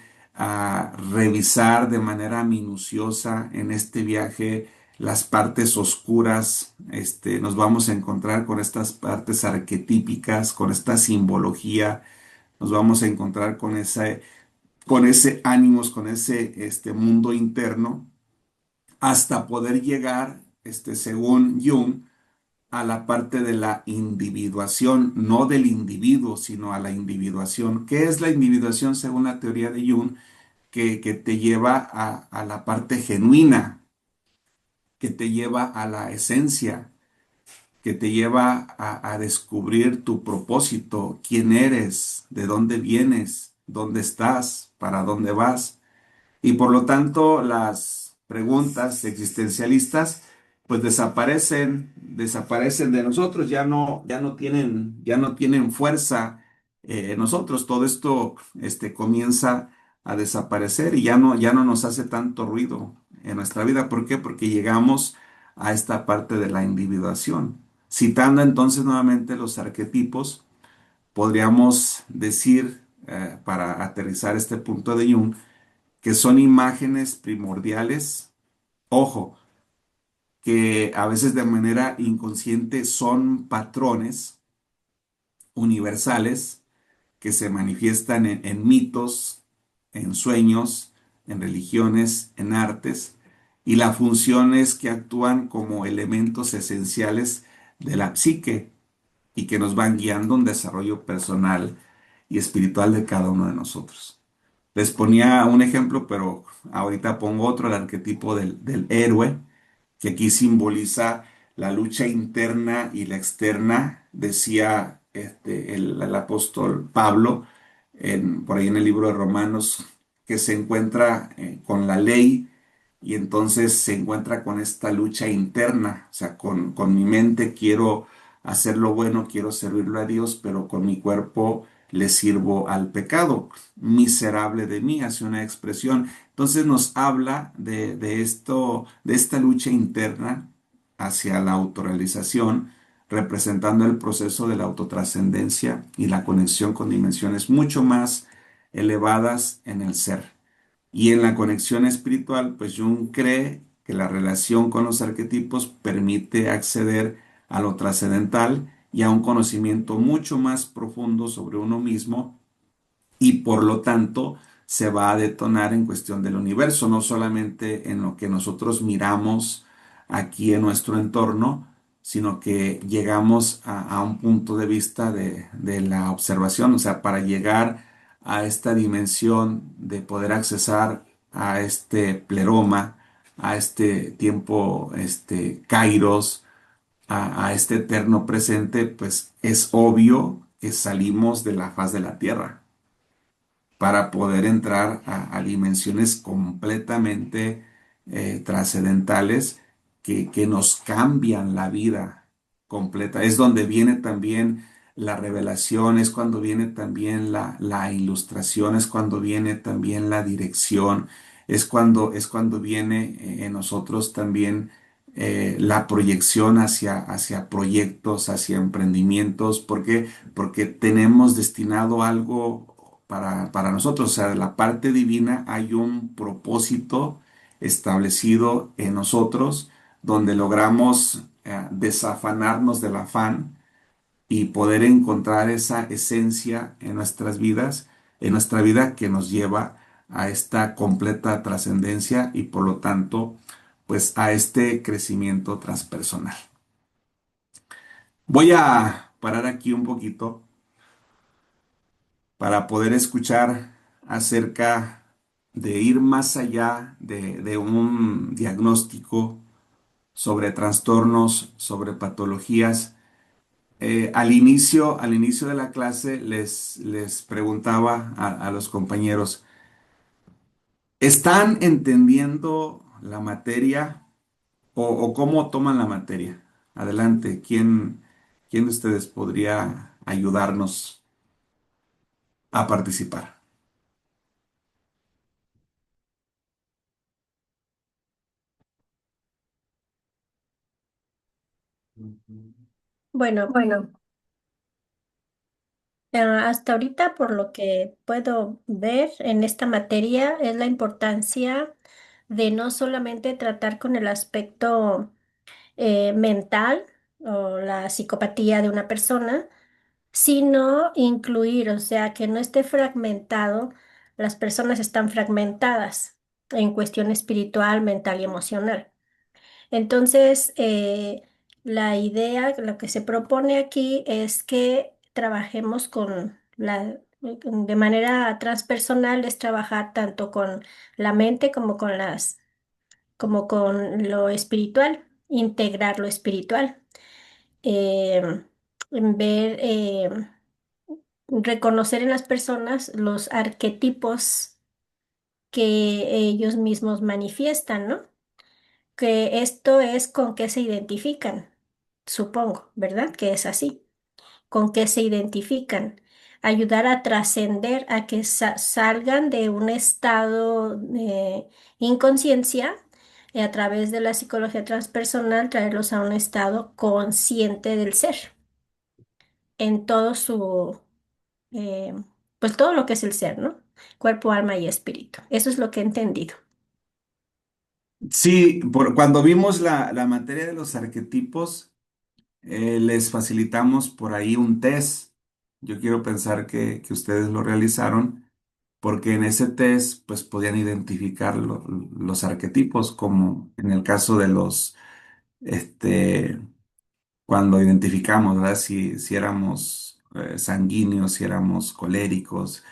revisar de manera minuciosa en este viaje las partes oscuras, nos vamos a encontrar con estas partes arquetípicas, con esta simbología, nos vamos a encontrar con con ese ánimos, con ese mundo interno, hasta poder llegar, según Jung, a la parte de la individuación, no del individuo, sino a la individuación. ¿Qué es la individuación según la teoría de Jung? Que te lleva a la parte genuina, que te lleva a la esencia, que te lleva a descubrir tu propósito, quién eres, de dónde vienes, dónde estás, para dónde vas. Y por lo tanto, las preguntas existencialistas pues desaparecen de nosotros, ya no tienen fuerza en nosotros. Todo esto comienza a desaparecer y ya no nos hace tanto ruido en nuestra vida. ¿Por qué? Porque llegamos a esta parte de la individuación. Citando entonces nuevamente los arquetipos, podríamos decir, para aterrizar este punto de Jung, que son imágenes primordiales, ojo, que a veces de manera inconsciente son patrones universales que se manifiestan en mitos, en sueños, en religiones, en artes, y la función es que actúan como elementos esenciales de la psique y que nos van guiando un desarrollo personal y espiritual de cada uno de nosotros. Les ponía un ejemplo, pero ahorita pongo otro, el arquetipo del héroe, que aquí simboliza la lucha interna y la externa, decía el apóstol Pablo por ahí en el libro de Romanos, que se encuentra con la ley y entonces se encuentra con esta lucha interna, o sea, con mi mente quiero hacer lo bueno, quiero servirlo a Dios, pero con mi cuerpo le sirvo al pecado. Miserable de mí, hace una expresión. Entonces nos habla de esto, de esta lucha interna hacia la autorrealización, representando el proceso de la autotrascendencia y la conexión con dimensiones mucho más elevadas en el ser. Y en la conexión espiritual, pues Jung cree que la relación con los arquetipos permite acceder a lo trascendental y a un conocimiento mucho más profundo sobre uno mismo y por lo tanto se va a detonar en cuestión del universo, no solamente en lo que nosotros miramos aquí en nuestro entorno, sino que llegamos a un punto de vista de la observación, o sea, para llegar a esta dimensión de poder accesar a este pleroma, a este tiempo, kairos, a este eterno presente, pues es obvio que salimos de la faz de la Tierra para poder entrar a dimensiones completamente trascendentales que nos cambian la vida completa. Es donde viene también la revelación, es cuando viene también la ilustración, es cuando viene también la dirección, es cuando viene en nosotros también la proyección hacia proyectos, hacia emprendimientos. ¿Por qué? Porque tenemos destinado algo para nosotros. O sea, de la parte divina hay un propósito establecido en nosotros donde logramos desafanarnos del afán y poder encontrar esa esencia en nuestras vidas, en nuestra vida que nos lleva a esta completa trascendencia y por lo tanto, pues a este crecimiento transpersonal. Voy a parar aquí un poquito para poder escuchar acerca de ir más allá de un diagnóstico sobre trastornos, sobre patologías. Al inicio de la clase les preguntaba a los compañeros, ¿están entendiendo la materia o cómo toman la materia? Adelante, ¿quién de ustedes podría ayudarnos a participar?
Bueno, hasta ahorita, por lo que puedo ver en esta materia, es la importancia de no solamente tratar con el aspecto mental o la psicopatía de una persona, sino incluir, o sea, que no esté fragmentado las personas están fragmentadas en cuestión espiritual, mental y emocional. Entonces, lo que se propone aquí es que trabajemos de manera transpersonal, es trabajar tanto con la mente como con lo espiritual, integrar lo espiritual, eh, reconocer en las personas los arquetipos que ellos mismos manifiestan, ¿no? Que esto es con qué se identifican, supongo, ¿verdad? Que es así, con qué se identifican. Ayudar a trascender, a que salgan de un estado de inconsciencia y a través de la psicología transpersonal, traerlos a un estado consciente del ser, en todo eh, pues todo lo que es el ser, ¿no? Cuerpo, alma y espíritu. Eso es lo que he entendido.
Sí, cuando vimos la materia de los arquetipos, les facilitamos por ahí un test. Yo quiero pensar que ustedes lo realizaron porque en ese test pues podían identificar los arquetipos, como en el caso de este, cuando identificamos, ¿verdad? Si éramos sanguíneos, si éramos coléricos.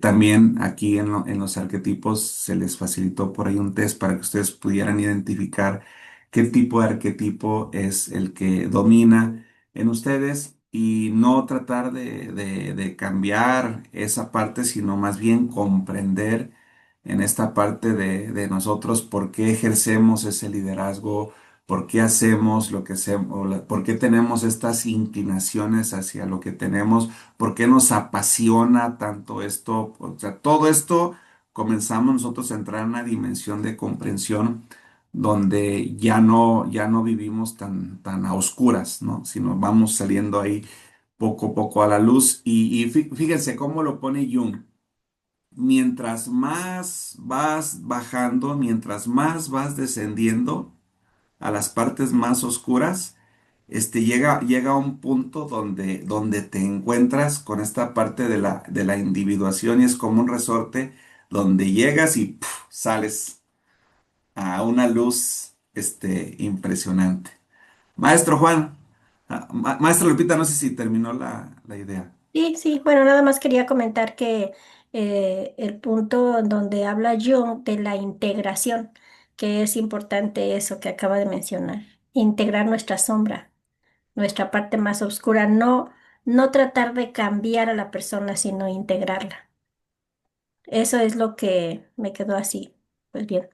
También aquí en los arquetipos se les facilitó por ahí un test para que ustedes pudieran identificar qué tipo de arquetipo es el que domina en ustedes y no tratar de cambiar esa parte, sino más bien comprender en esta parte de nosotros por qué ejercemos ese liderazgo, por qué hacemos lo que hacemos, por qué tenemos estas inclinaciones hacia lo que tenemos, por qué nos apasiona tanto esto. O sea, todo esto comenzamos nosotros a entrar en una dimensión de comprensión donde ya no vivimos tan a oscuras, ¿no? Sino vamos saliendo ahí poco a poco a la luz. Y fíjense cómo lo pone Jung. Mientras más vas bajando, mientras más vas descendiendo, a las partes más oscuras, llega a un punto donde te encuentras con esta parte de la individuación y es como un resorte donde llegas y ¡puf! Sales a una luz, impresionante. Maestro Juan, maestra Lupita, no sé si terminó la idea.
Sí, sí, bueno, nada más quería comentar que el punto en donde habla Jung de la integración, que es importante eso que acaba de mencionar, integrar nuestra sombra, nuestra parte más oscura, no tratar de cambiar a la persona, sino integrarla. Eso es lo que me quedó así. Pues bien.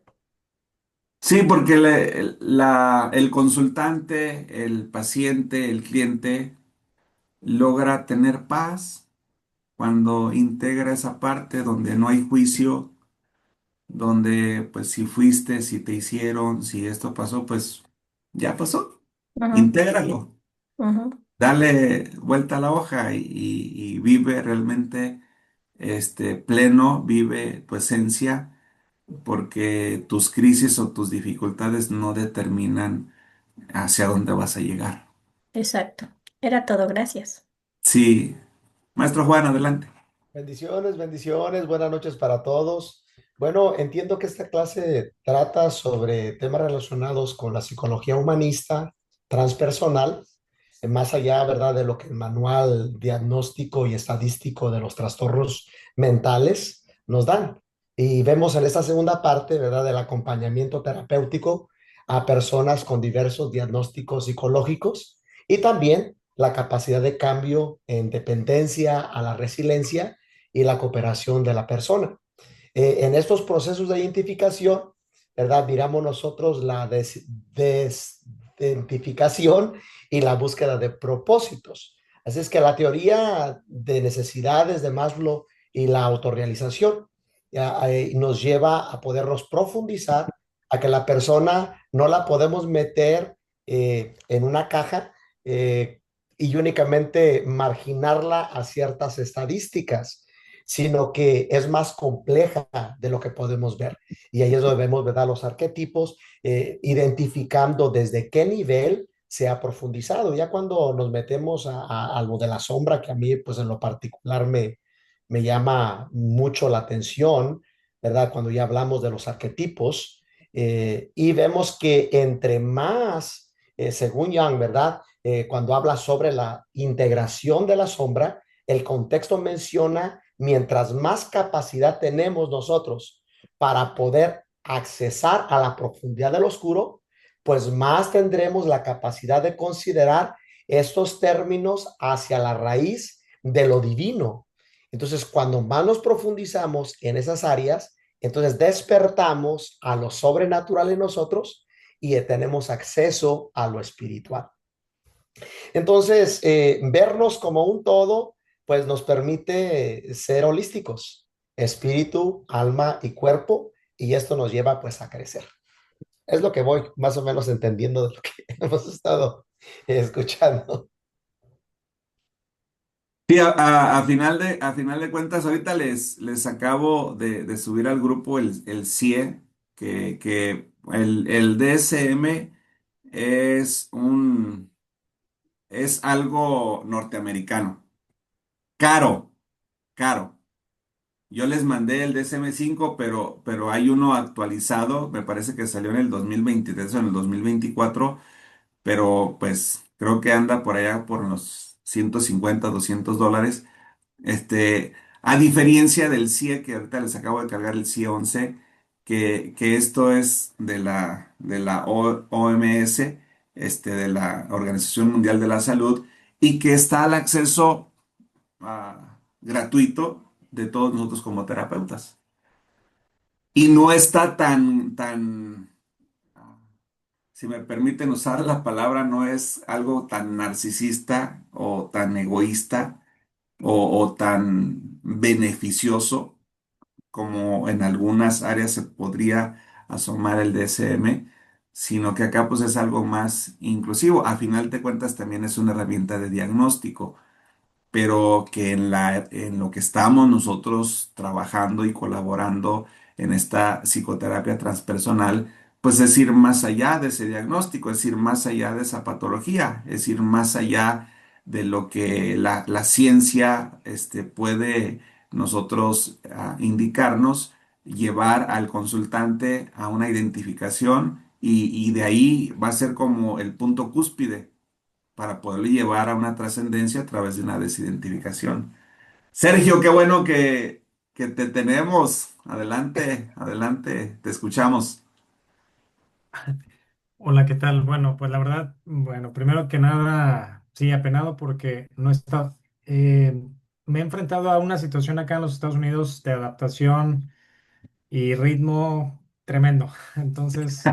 Sí, porque el consultante, el paciente, el cliente logra tener paz cuando integra esa parte donde no hay juicio, donde pues si fuiste, si te hicieron, si esto pasó, pues ya pasó.
Ujú,
Intégralo,
ujú.
dale vuelta a la hoja y vive realmente pleno, vive tu esencia, porque tus crisis o tus dificultades no determinan hacia dónde vas a llegar.
Exacto. Era todo, gracias.
Sí, maestro Juan, adelante.
Bendiciones, bendiciones, buenas noches para todos. Bueno, entiendo que esta clase trata sobre temas relacionados con la psicología humanista transpersonal, más allá, ¿verdad?, de lo que el manual diagnóstico y estadístico de los trastornos mentales nos dan. Y vemos en esta segunda parte, ¿verdad?, del acompañamiento terapéutico a personas con diversos diagnósticos psicológicos y también la capacidad de cambio en dependencia a la resiliencia y la cooperación de la persona. En estos procesos de identificación, ¿verdad? Miramos nosotros la desidentificación y la búsqueda de propósitos. Así es que la teoría de necesidades de Maslow y la autorrealización nos lleva a podernos profundizar, a que la persona no la podemos meter en una caja eh, y únicamente marginarla a ciertas estadísticas, sino que es más compleja de lo que podemos ver. Y ahí es donde vemos, ¿verdad?, los arquetipos, identificando desde qué nivel se ha profundizado. Ya cuando nos metemos a lo de la sombra, que a mí, pues en lo particular me llama mucho la atención, ¿verdad? Cuando ya hablamos de los arquetipos y vemos que entre más, según Young, ¿verdad? Cuando habla sobre la integración de la sombra, el contexto menciona mientras más capacidad tenemos nosotros para poder accesar a la profundidad del oscuro, pues más tendremos la capacidad de considerar estos términos hacia la raíz de lo divino. Entonces, cuando más nos profundizamos en esas áreas, entonces despertamos a lo sobrenatural en nosotros y tenemos acceso a lo espiritual. Entonces, vernos como un todo, pues nos permite ser holísticos, espíritu, alma y cuerpo, y esto nos lleva pues a crecer. Es lo que voy más o menos entendiendo de lo que hemos estado escuchando.
Sí, a final de cuentas, ahorita les acabo de subir al grupo el CIE, que el DSM es es algo norteamericano. Caro, caro. Yo les mandé el DSM-5, pero hay uno actualizado, me parece que salió en el 2023 o en el 2024, pero pues creo que anda por allá por los 150, $200. A diferencia del CIE, que ahorita les acabo de cargar el CIE 11, que esto es de la OMS, de la Organización Mundial de la Salud, y que está al acceso gratuito de todos nosotros como terapeutas. Y no está si me permiten usar la palabra, no es algo tan narcisista o tan egoísta o tan beneficioso como en algunas áreas se podría asomar el DSM, sino que acá pues es algo más inclusivo. A final de cuentas también es una herramienta de diagnóstico, pero que en lo que estamos nosotros trabajando y colaborando en esta psicoterapia transpersonal, pues es ir más allá de ese diagnóstico, es ir más allá de esa patología, es ir más allá de lo que la ciencia puede nosotros indicarnos, llevar al consultante a una identificación y de ahí va a ser como el punto cúspide para poderle llevar a una trascendencia a través de una desidentificación. Sergio, qué bueno que te tenemos. Adelante, adelante, te escuchamos.
Hola, ¿qué tal? Bueno, pues la verdad, bueno, primero que nada, sí, apenado porque no está, eh, me he enfrentado a una situación acá en los Estados Unidos de adaptación y ritmo tremendo. Entonces,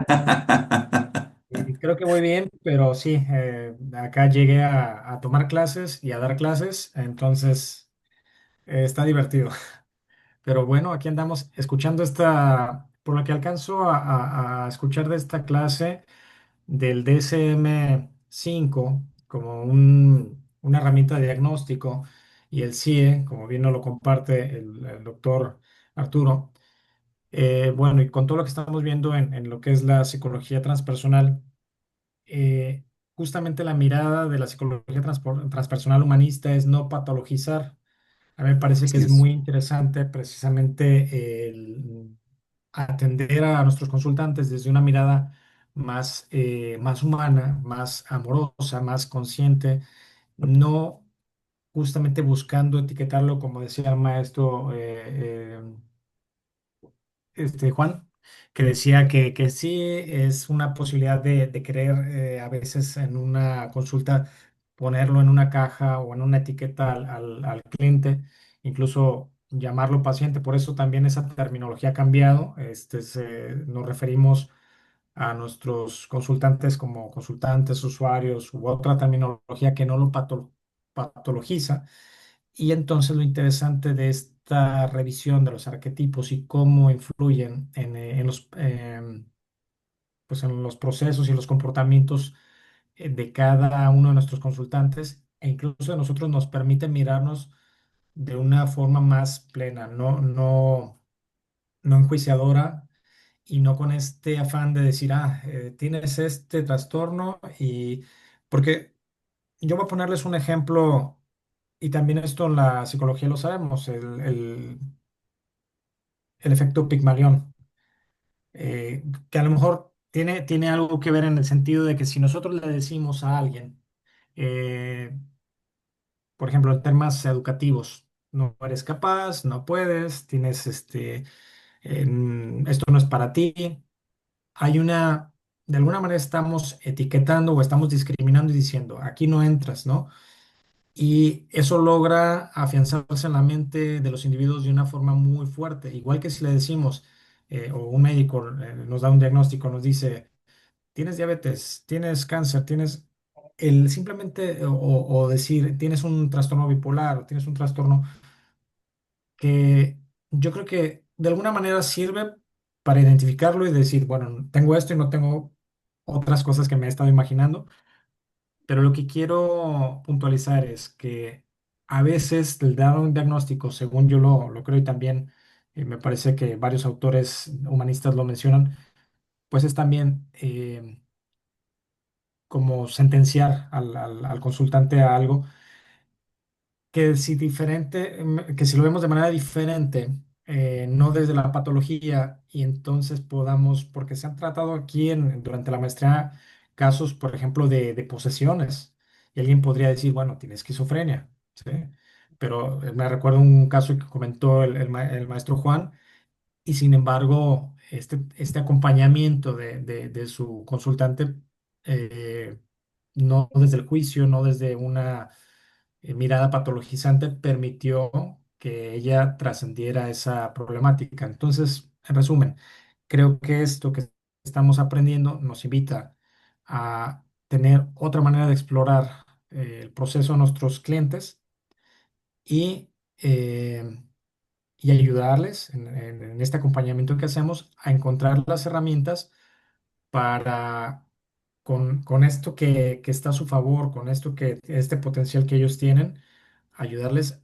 creo que voy bien, pero sí, acá llegué a tomar clases y a dar clases, entonces está divertido. Pero bueno, aquí andamos escuchando por lo que alcanzo a escuchar de esta clase del DSM-5 como una herramienta de diagnóstico y el CIE, como bien nos lo comparte el doctor Arturo. Bueno, y con todo lo que estamos viendo en lo que es la psicología transpersonal, eh, justamente la mirada de la psicología transpersonal humanista es no patologizar. A mí me parece que
Así
es
es.
muy interesante precisamente el atender a nuestros consultantes desde una mirada más humana, más amorosa, más consciente, no justamente buscando etiquetarlo, como decía el maestro Juan, que decía que sí es una posibilidad de querer a veces en una consulta ponerlo en una caja o en una etiqueta al cliente, incluso llamarlo paciente. Por eso también esa terminología ha cambiado. Nos referimos a nuestros consultantes como consultantes, usuarios u otra terminología que no lo patologiza. Y entonces lo interesante de esta revisión de los arquetipos y cómo influyen pues en los procesos y los comportamientos de cada uno de nuestros consultantes e incluso de nosotros nos permite mirarnos de una forma más plena, no enjuiciadora y no con este afán de decir, tienes este trastorno y porque yo voy a ponerles un ejemplo y también esto en la psicología lo sabemos, el efecto Pigmalión, que a lo mejor tiene algo que ver en el sentido de que si nosotros le decimos a alguien, eh, por ejemplo, en temas educativos, no eres capaz, no puedes, tienes esto no es para ti, hay de alguna manera estamos etiquetando o estamos discriminando y diciendo, aquí no entras, ¿no? Y eso logra afianzarse en la mente de los individuos de una forma muy fuerte. Igual que si le decimos, o un médico nos da un diagnóstico, nos dice, tienes diabetes, tienes cáncer, tienes el simplemente, o decir, tienes un trastorno bipolar, o tienes un trastorno que yo creo que de alguna manera sirve para identificarlo y decir, bueno, tengo esto y no tengo otras cosas que me he estado imaginando. Pero lo que quiero puntualizar es que a veces el dar un diagnóstico, según yo lo creo y también me parece que varios autores humanistas lo mencionan, pues es también como sentenciar al consultante a algo que si lo vemos de manera diferente, no desde la patología, y entonces podamos, porque se han tratado aquí durante la maestría casos, por ejemplo, de posesiones, y alguien podría decir, bueno, tiene esquizofrenia, ¿sí? Pero me recuerdo un caso que comentó el maestro Juan, y sin embargo, este acompañamiento de su consultante, eh, no desde el juicio, no desde una mirada patologizante, permitió que ella trascendiera esa problemática. Entonces, en resumen, creo que esto que estamos aprendiendo nos invita a tener otra manera de explorar el proceso de nuestros clientes y, eh, y ayudarles en este acompañamiento que hacemos a encontrar las herramientas para, con esto que está a su favor, con este potencial que ellos tienen, ayudarles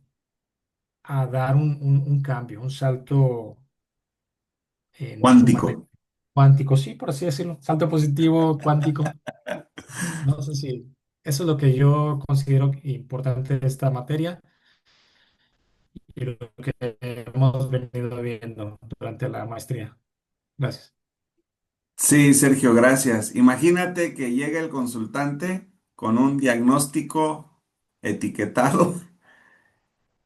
a dar un cambio, un salto en su
Cuántico.
materia cuántico, sí, por así decirlo, salto positivo cuántico. No sé si eso es lo que yo considero importante de esta materia y lo que hemos venido viendo durante la maestría. Gracias.
Sí, Sergio, gracias. Imagínate que llega el consultante con un diagnóstico etiquetado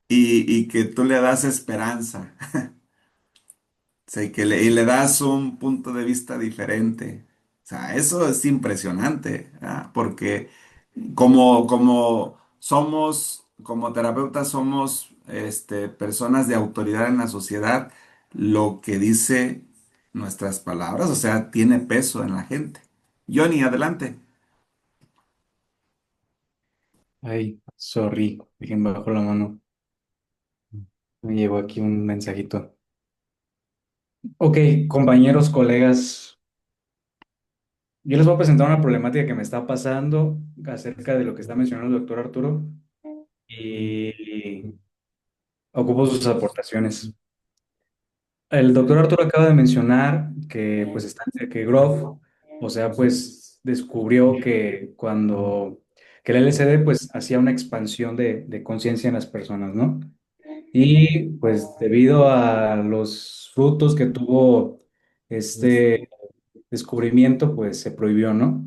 y que tú le das esperanza. O sea, y le das un punto de vista diferente. O sea, eso es impresionante, ¿ah? Porque como somos, como terapeutas, somos personas de autoridad en la sociedad, lo que dice nuestras palabras, o sea, tiene peso en la gente. Johnny, adelante.
Ay, sorry, dejen bajo la mano. Me llegó aquí un mensajito. Ok, compañeros, colegas, yo les voy a presentar una problemática que me está pasando acerca de lo que está mencionando el doctor Arturo y ocupo sus aportaciones. El doctor Arturo acaba de mencionar que, pues, que Groff, o sea, pues, descubrió que que el LSD, pues, hacía una expansión de conciencia en las personas, ¿no? Y pues debido a los frutos que tuvo este descubrimiento, pues se prohibió, ¿no?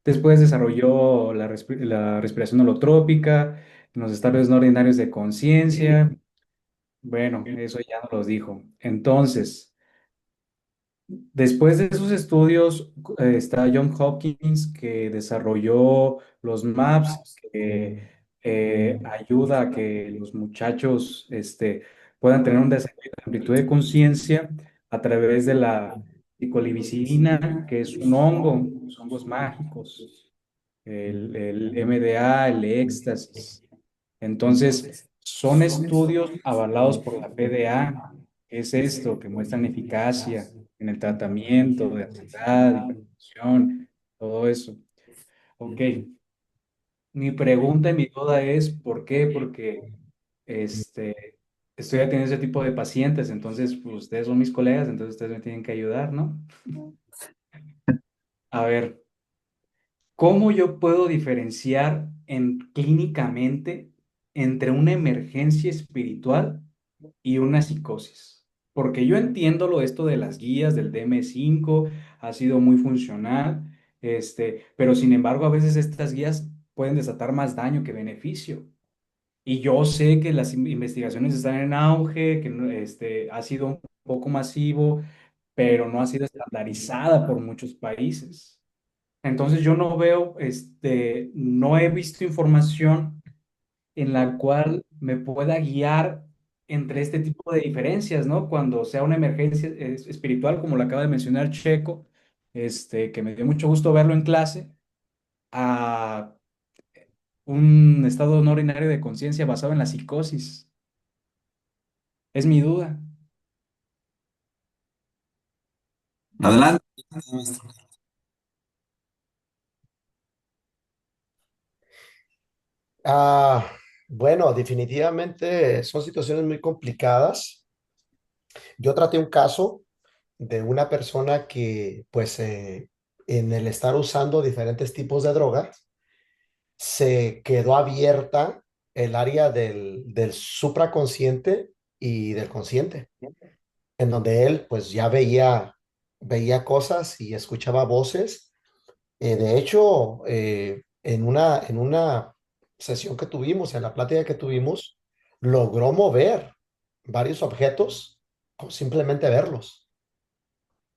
Después desarrolló la respiración holotrópica, los estados no ordinarios de conciencia. Bueno, eso ya nos los dijo. Entonces, después de esos estudios, está John Hopkins, que desarrolló los MAPS, que ayuda a que los muchachos puedan tener un desarrollo de amplitud de conciencia a través de la picolibicilina, que es un hongo, los hongos mágicos, el MDA, el éxtasis. Entonces, son estudios avalados por la FDA. ¿Qué es esto? Que muestran eficacia en el tratamiento de ansiedad, hipertensión, todo eso. Ok, mi pregunta y mi duda es, ¿por qué? Porque estoy atendiendo ese tipo de pacientes, entonces pues, ustedes son mis colegas, entonces ustedes me tienen que ayudar, ¿no? A ver, ¿cómo yo puedo diferenciar clínicamente entre una emergencia espiritual y una psicosis. Porque yo entiendo lo esto de las guías del DM5, ha sido muy funcional, pero sin embargo a veces estas guías pueden desatar más daño que beneficio. Y yo sé que las investigaciones están en auge, que ha sido un poco masivo, pero no ha sido estandarizada por muchos países. Entonces yo no veo, no he visto información en la cual me pueda guiar entre este tipo de diferencias, ¿no? Cuando sea una emergencia espiritual, como lo acaba de mencionar Checo, que me dio mucho gusto verlo en clase, a un estado no ordinario de conciencia basado en la psicosis. Es mi duda.
Adelante.
Ah, bueno, definitivamente son situaciones muy complicadas. Yo traté un caso de una persona que, pues, en el estar usando diferentes tipos de drogas, se quedó abierta el área del supraconsciente y del consciente, en donde él, pues, ya veía cosas y escuchaba voces. De hecho, en una sesión que tuvimos, en la plática que tuvimos, logró mover varios objetos con simplemente verlos.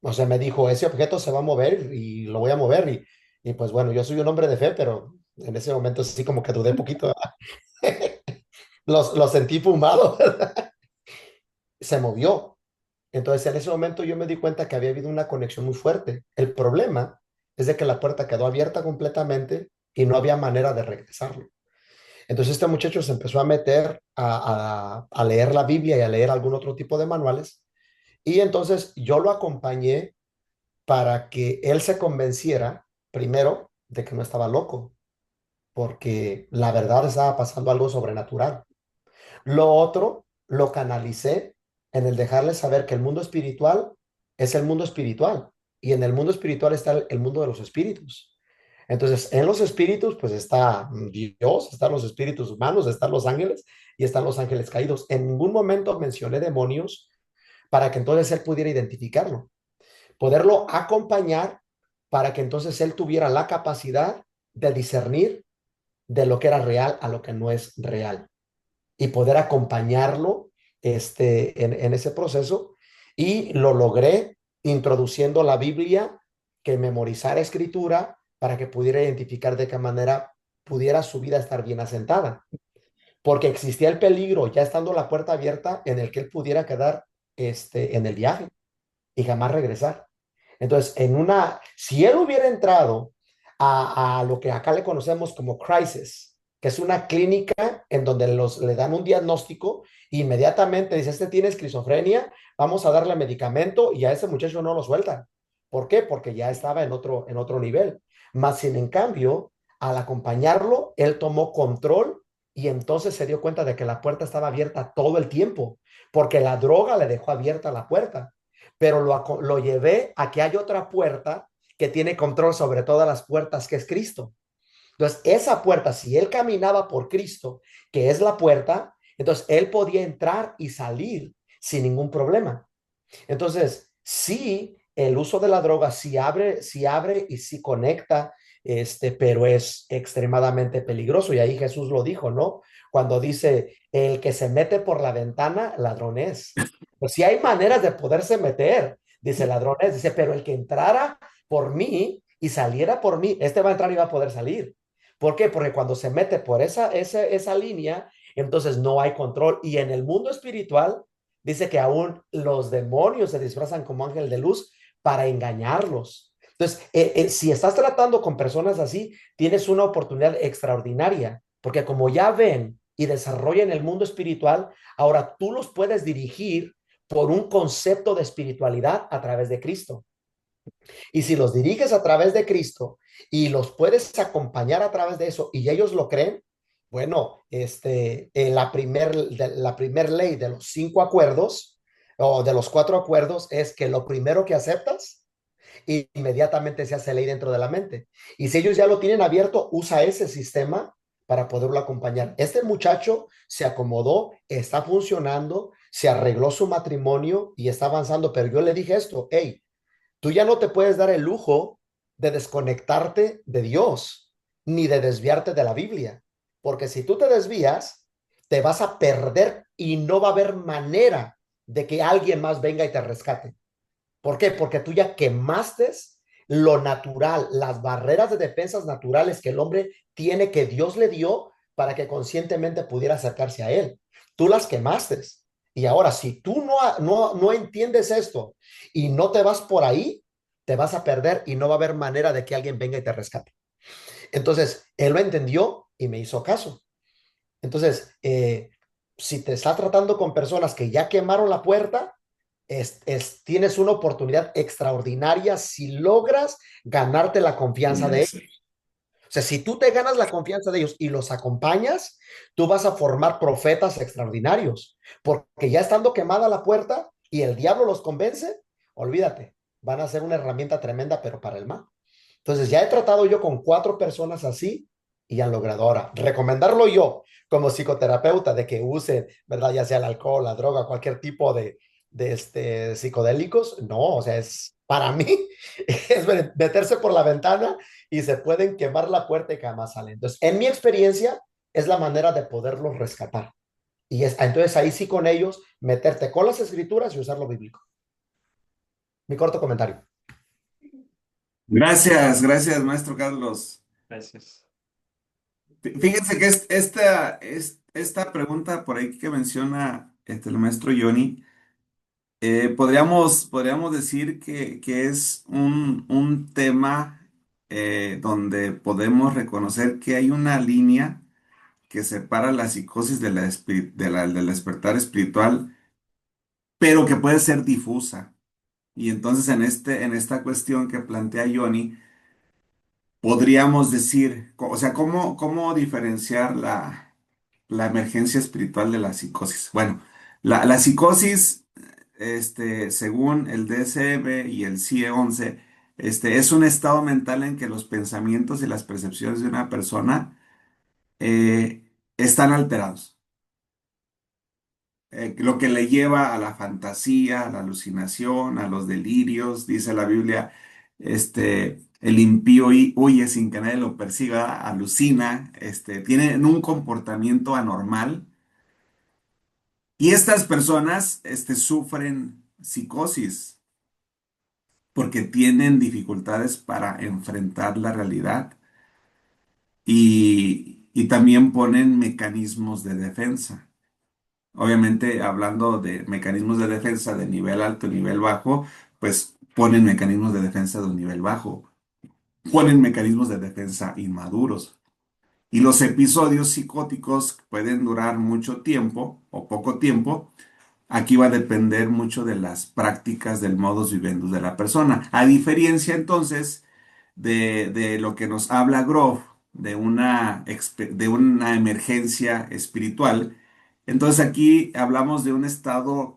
O sea, me dijo, ese objeto se va a mover y lo voy a mover. Y pues bueno, yo soy un hombre de fe, pero en ese momento sí como que dudé poquito. Lo sentí fumado. Se movió. Entonces, en ese momento yo me di cuenta que había habido una conexión muy fuerte. El problema es de que la puerta quedó abierta completamente y no había manera de regresarlo. Entonces, este muchacho se empezó a meter a leer la Biblia y a leer algún otro tipo de manuales. Y entonces yo lo acompañé para que él se convenciera, primero, de que no estaba loco, porque la verdad estaba pasando algo sobrenatural. Lo otro, lo canalicé en el dejarle saber que el mundo espiritual es el mundo espiritual y en el mundo espiritual está el mundo de los espíritus. Entonces, en los espíritus, pues está Dios, están los espíritus humanos, están los ángeles y están los ángeles caídos. En ningún momento mencioné demonios para que entonces él pudiera identificarlo, poderlo acompañar para que entonces él tuviera la capacidad de discernir de lo que era real a lo que no es real y poder acompañarlo en ese proceso. Y lo logré introduciendo la Biblia, que memorizara escritura para que pudiera identificar de qué manera pudiera su vida estar bien asentada. Porque existía el peligro, ya estando la puerta abierta, en el que él pudiera quedar en el viaje y jamás regresar. Entonces, si él hubiera entrado a lo que acá le conocemos como crisis, que es una clínica en donde le dan un diagnóstico, inmediatamente dice, este tiene esquizofrenia, vamos a darle medicamento y a ese muchacho no lo sueltan. ¿Por qué? Porque ya estaba en otro nivel. Más sin en cambio, al acompañarlo, él tomó control y entonces se dio cuenta de que la puerta estaba abierta todo el tiempo, porque la droga le dejó abierta la puerta, pero lo llevé a que hay otra puerta que tiene control sobre todas las puertas, que es Cristo. Entonces, esa puerta, si él caminaba por Cristo, que es la puerta, entonces él podía entrar y salir sin ningún problema. Entonces, sí, el uso de la droga sí abre y sí conecta, pero es extremadamente peligroso. Y ahí Jesús lo dijo, ¿no? Cuando dice, el que se mete por la ventana, ladrón es. Pues sí hay maneras de poderse meter, dice ladrón es, dice, pero el que entrara por mí y saliera por mí, este va a entrar y va a poder salir. ¿Por qué? Porque cuando se mete por esa línea, entonces no hay control. Y en el mundo espiritual, dice que aún los demonios se disfrazan como ángel de luz para engañarlos. Entonces, si estás tratando con personas así, tienes una oportunidad extraordinaria, porque como ya ven y desarrollan el mundo espiritual, ahora tú los puedes dirigir por un concepto de espiritualidad a través de Cristo. Y si los diriges a través de Cristo y los puedes acompañar a través de eso y ellos lo creen, bueno, la primer ley de los 5 acuerdos o de los 4 acuerdos es que lo primero que aceptas inmediatamente se hace ley dentro de la mente. Y si ellos ya lo tienen abierto, usa ese sistema para poderlo acompañar. Este muchacho se acomodó, está funcionando, se arregló su matrimonio y está avanzando, pero yo le dije esto: hey, tú ya no te puedes dar el lujo de desconectarte de Dios, ni de desviarte de la Biblia, porque si tú te desvías, te vas a perder y no va a haber manera de que alguien más venga y te rescate. ¿Por qué? Porque tú ya quemaste lo natural, las barreras de defensas naturales que el hombre tiene, que Dios le dio para que conscientemente pudiera acercarse a él. Tú las quemaste. Y ahora, si tú no entiendes esto y no te vas por ahí, te vas a perder y no va a haber manera de que alguien venga y te rescate. Entonces, él lo entendió y me hizo caso. Entonces, si te está tratando con personas que ya quemaron la puerta, tienes una oportunidad extraordinaria si logras ganarte la confianza de ellos.
Sí.
O sea, si tú te ganas la confianza de ellos y los acompañas, tú vas a formar profetas extraordinarios, porque ya estando quemada la puerta y el diablo los convence, olvídate, van a ser una herramienta tremenda, pero para el mal. Entonces, ya he tratado yo con 4 personas así y han logrado. Ahora, recomendarlo yo como psicoterapeuta de que use, ¿verdad? Ya sea el alcohol, la droga, cualquier tipo de psicodélicos, no, o sea, es para mí, es meterse por la ventana y se pueden quemar la puerta y que jamás salen. Entonces, en mi experiencia, es la manera de poderlos rescatar. Entonces ahí sí con ellos, meterte con las escrituras y usar lo bíblico. Mi corto comentario.
Gracias, gracias, maestro Carlos.
Gracias.
Fíjense que esta pregunta por ahí que menciona el maestro Johnny, podríamos decir que es un tema donde podemos reconocer que hay una línea que separa la psicosis del despertar espiritual, pero que puede ser difusa. Y entonces en esta cuestión que plantea Johnny, podríamos decir, o sea, ¿cómo diferenciar la emergencia espiritual de la psicosis? Bueno, la psicosis, según el DSM y el CIE-11, es un estado mental en que los pensamientos y las percepciones de una persona están alterados. Lo que le lleva a la fantasía, a la alucinación, a los delirios, dice la Biblia, el impío huye sin que nadie lo persiga, alucina, tienen un comportamiento anormal y estas personas, sufren psicosis porque tienen dificultades para enfrentar la realidad y también ponen mecanismos de defensa. Obviamente, hablando de mecanismos de defensa de nivel alto y nivel bajo, pues ponen mecanismos de defensa de un nivel bajo, ponen mecanismos de defensa inmaduros. Y los episodios psicóticos pueden durar mucho tiempo o poco tiempo. Aquí va a depender mucho de las prácticas del modus vivendi de la persona. A diferencia entonces de lo que nos habla Groff, de una emergencia espiritual. Entonces aquí hablamos de un estado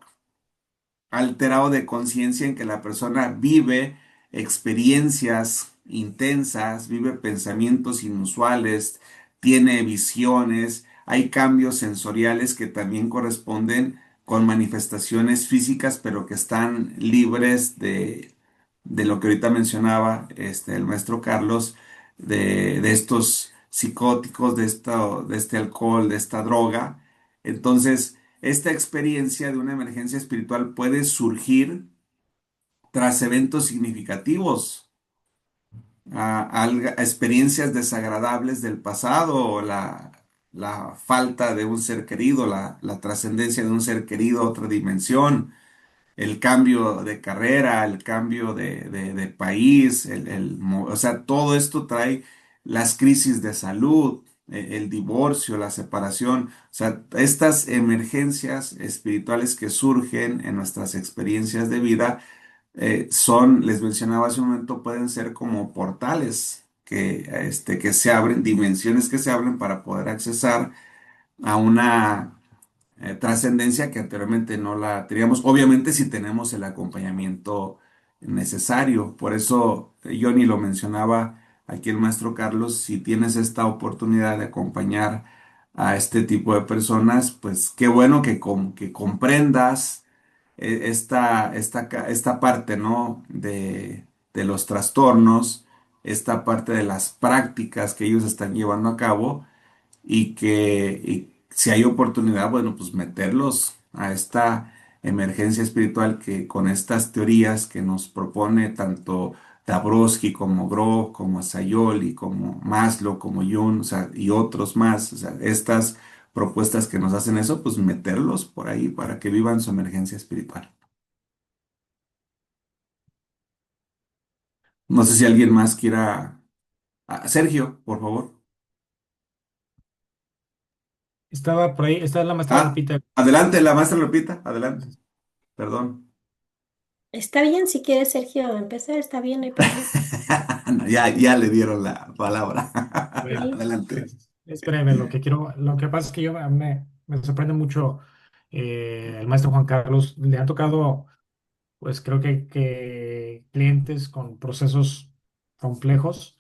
alterado de conciencia en que la persona vive experiencias intensas, vive pensamientos inusuales, tiene visiones, hay cambios sensoriales que también corresponden con manifestaciones físicas, pero que están libres de lo que ahorita mencionaba el maestro Carlos, de estos psicóticos, de este alcohol, de esta droga. Entonces, esta experiencia de una emergencia espiritual puede surgir tras eventos significativos, a experiencias desagradables del pasado, o la falta de un ser querido, la trascendencia de un ser querido a otra dimensión, el cambio de carrera, el cambio de país, o sea, todo esto trae las crisis de salud, el divorcio, la separación, o sea, estas emergencias espirituales que surgen en nuestras experiencias de vida les mencionaba hace un momento, pueden ser como portales que se abren, dimensiones que se abren para poder accesar a una trascendencia que anteriormente no la teníamos, obviamente si tenemos el acompañamiento necesario. Por eso Johnny lo mencionaba aquí el maestro Carlos, si tienes esta oportunidad de acompañar a este tipo de personas, pues qué bueno que comprendas esta parte, ¿no? De los trastornos, esta parte de las prácticas que ellos están llevando a cabo y si hay oportunidad, bueno, pues meterlos a esta emergencia espiritual que con estas teorías que nos propone tanto Dabrowski como Grof, como Sayoli, como Maslow, como Jung, o sea, y otros más, o sea, estas propuestas que nos hacen eso, pues meterlos por ahí para que vivan su emergencia espiritual. No sé si alguien más quiera. Sergio, por favor.
Estaba por ahí, está la maestra
Ah,
Lupita.
adelante, la maestra Lupita, adelante. Perdón.
Está bien, si quieres, Sergio, empezar, está bien, no hay problema.
No, ya le dieron la palabra.
Bueno,
Sí.
Adelante.
es breve, lo que pasa es que a mí me sorprende mucho el maestro Juan Carlos. Le han tocado, pues creo que clientes con procesos complejos.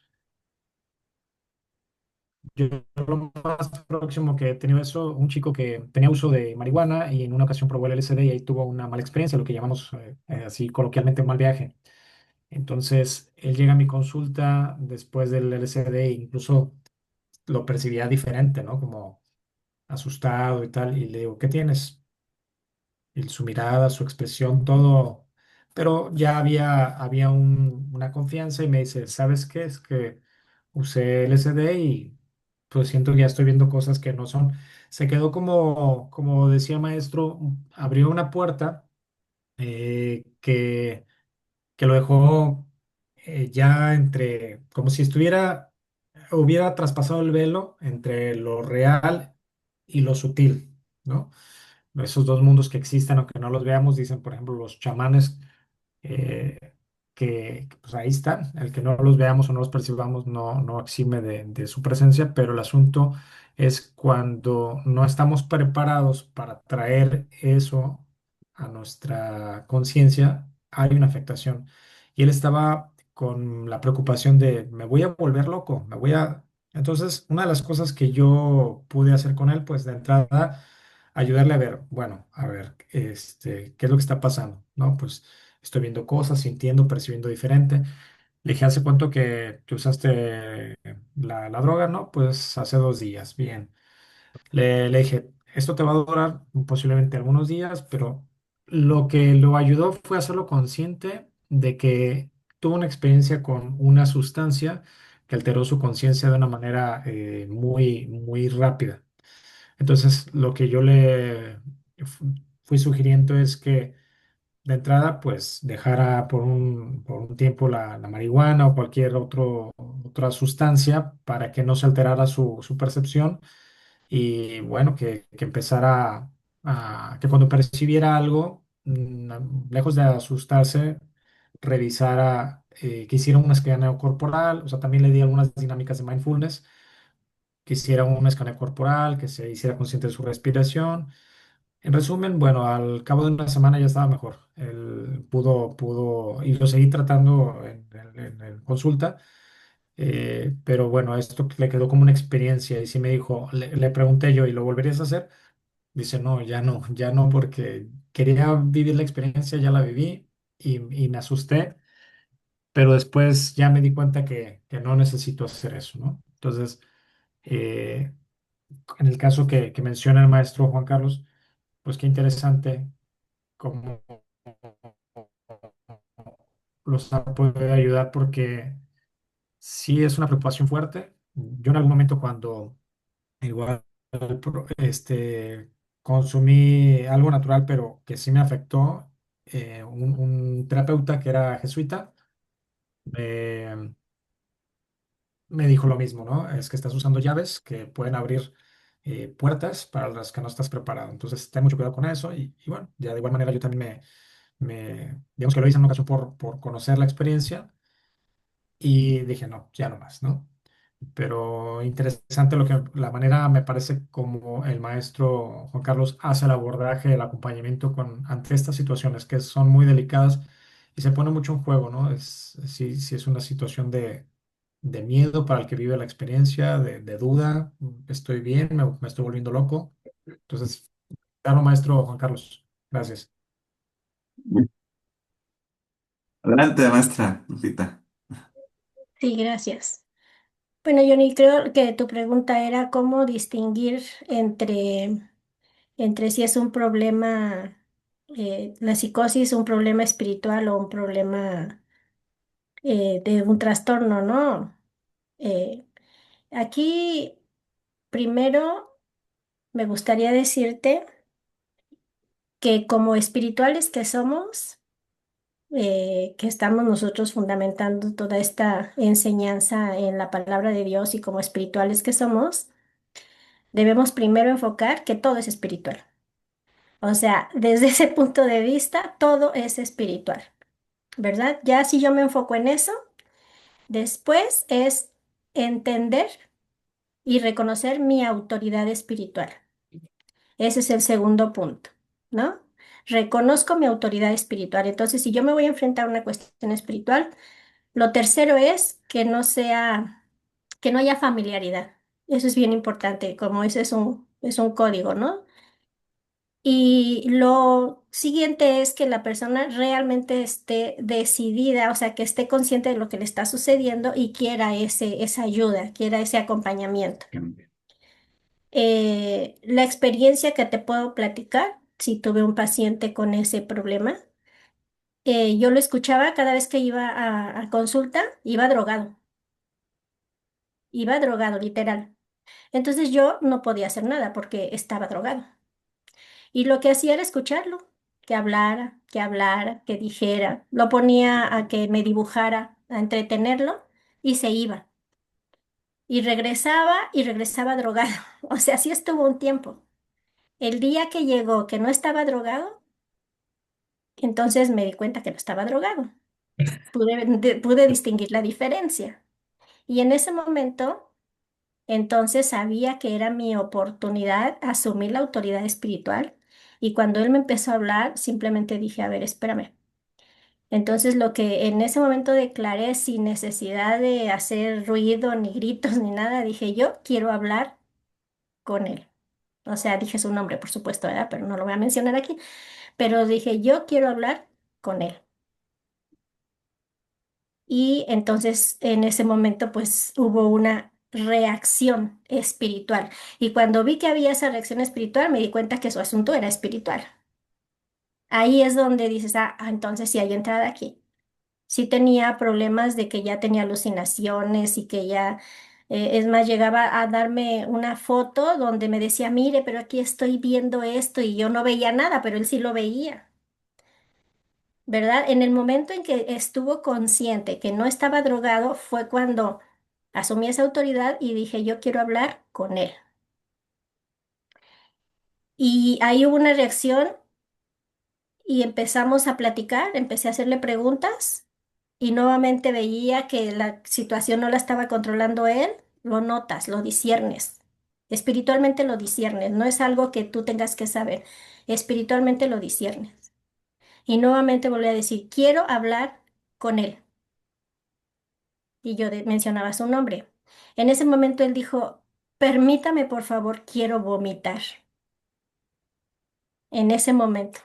Yo lo más próximo que he tenido eso, un chico que tenía uso de marihuana y en una ocasión probó el LSD y ahí tuvo una mala experiencia, lo que llamamos así coloquialmente un mal viaje. Entonces, él llega a mi consulta después del LSD e incluso lo percibía diferente, ¿no? Como asustado y tal, y le digo, ¿qué tienes? Y su mirada, su expresión, todo, pero ya había una confianza y me dice, ¿sabes qué? Es que usé LSD y pues siento que ya estoy viendo cosas que no son. Se quedó como decía el maestro, abrió una puerta que lo dejó ya entre, como si hubiera traspasado el velo entre lo real y lo sutil, ¿no? Esos dos mundos que existen, aunque no los veamos, dicen, por ejemplo, los chamanes, eh, pues ahí están. El que no los veamos o no los percibamos no exime de su presencia, pero el asunto es cuando no estamos preparados para traer eso a nuestra conciencia, hay una afectación. Y él estaba con la preocupación de, me voy a volver loco, me voy a... Entonces, una de las cosas que yo pude hacer con él, pues de entrada, ayudarle a ver, bueno, a ver, qué es lo que está pasando, ¿no? Pues estoy viendo cosas, sintiendo, percibiendo diferente. Le dije, ¿hace cuánto que usaste la droga? No, pues hace 2 días, bien. Le dije, esto te va a durar posiblemente algunos días, pero lo que lo ayudó fue hacerlo consciente de que tuvo una experiencia con una sustancia que alteró su conciencia de una manera muy rápida. Entonces, lo que yo le fui sugiriendo es que de entrada, pues dejara por un tiempo la marihuana o cualquier otra sustancia para que no se alterara su percepción y bueno, que empezara que cuando percibiera algo, lejos de asustarse, revisara, que hiciera un escaneo corporal, o sea, también le di algunas dinámicas de mindfulness, que hiciera un escaneo corporal, que se hiciera consciente de su respiración. En resumen, bueno, al cabo de una semana ya estaba mejor. Él pudo, y lo seguí tratando en consulta, pero bueno, esto le quedó como una experiencia y sí me dijo, le pregunté yo, ¿y lo volverías a hacer? Dice, no, ya no, porque quería vivir la experiencia, ya la viví y me asusté, pero después ya me di cuenta que no necesito hacer eso, ¿no? Entonces, eh, en el caso que menciona el maestro Juan Carlos, pues qué interesante cómo los ha podido ayudar porque sí es una preocupación fuerte. Yo en algún momento cuando igual consumí algo natural, pero que sí me afectó, un terapeuta que era jesuita me, me dijo lo mismo, ¿no? Es que estás usando llaves que pueden abrir puertas para las que no estás preparado. Entonces, ten mucho cuidado con eso. Y bueno, ya de igual manera yo también digamos que lo hice en una ocasión por conocer la experiencia y dije, no, ya no más, ¿no? Pero interesante la manera me parece como el maestro Juan Carlos hace el abordaje, el acompañamiento ante estas situaciones que son muy delicadas y se pone mucho en juego, ¿no? Sí, sí es una situación de miedo para el que vive la experiencia, de duda, estoy bien, me estoy volviendo loco. Entonces, claro, maestro Juan Carlos, gracias.
Adelante, maestra Lupita.
Sí, gracias. Bueno, Johnny, creo que tu pregunta era cómo distinguir entre si es un problema, la psicosis, un problema espiritual o un problema de un trastorno, ¿no? Eh, Aquí, primero, me gustaría decirte que como espirituales que somos, que estamos nosotros fundamentando toda esta enseñanza en la palabra de Dios y como espirituales que somos, debemos primero enfocar que todo es espiritual. O sea, desde ese punto de vista, todo es espiritual, ¿verdad? Ya si yo me enfoco en eso, después es entender y reconocer mi autoridad espiritual. Ese es el segundo punto, ¿no? Reconozco mi autoridad espiritual. Entonces, si yo me voy a enfrentar a una cuestión espiritual, lo tercero es que no haya familiaridad. Eso es bien importante, como ese es un código, ¿no? Y lo siguiente es que la persona realmente esté decidida, o sea, que esté consciente de lo que le está sucediendo y quiera esa ayuda, quiera ese acompañamiento. La experiencia que te puedo platicar, si tuve un paciente con ese problema, yo lo escuchaba cada vez que iba a consulta, iba drogado, literal. Entonces yo no podía hacer nada porque estaba drogado. Y lo que hacía era escucharlo, que hablara, que dijera. Lo ponía a que me dibujara, a entretenerlo y se iba. Y regresaba drogado. O sea, así estuvo un tiempo. El día que llegó que no estaba drogado, entonces me di cuenta que no estaba drogado. Pude distinguir la diferencia. Y en ese momento, entonces sabía que era mi oportunidad asumir la autoridad espiritual. Y cuando él me empezó a hablar, simplemente dije, a ver, espérame. Entonces lo que en ese momento declaré sin necesidad de hacer ruido, ni gritos, ni nada, dije, yo quiero hablar con él. O sea, dije su nombre, por supuesto, ¿verdad? Pero no lo voy a mencionar aquí. Pero dije, yo quiero hablar con él. Y entonces en ese momento pues hubo una reacción espiritual. Y cuando vi que había esa reacción espiritual, me di cuenta que su asunto era espiritual. Ahí es donde dices, entonces sí hay entrada aquí. Sí tenía problemas de que ya tenía alucinaciones y que ya, es más, llegaba a darme una foto donde me decía, mire, pero aquí estoy viendo esto y yo no veía nada, pero él sí lo veía. ¿Verdad? En el momento en que estuvo consciente que no estaba drogado fue cuando asumí esa autoridad y dije, yo quiero hablar con él. Y ahí hubo una reacción y empezamos a platicar, empecé a hacerle preguntas y nuevamente veía que la situación no la estaba controlando él, lo notas, lo disiernes. Espiritualmente lo disiernes, no es algo que tú tengas que saber, espiritualmente lo disiernes. Y nuevamente volví a decir, quiero hablar con él. Y yo mencionaba su nombre. En ese momento él dijo, permítame, por favor, quiero vomitar. En ese momento.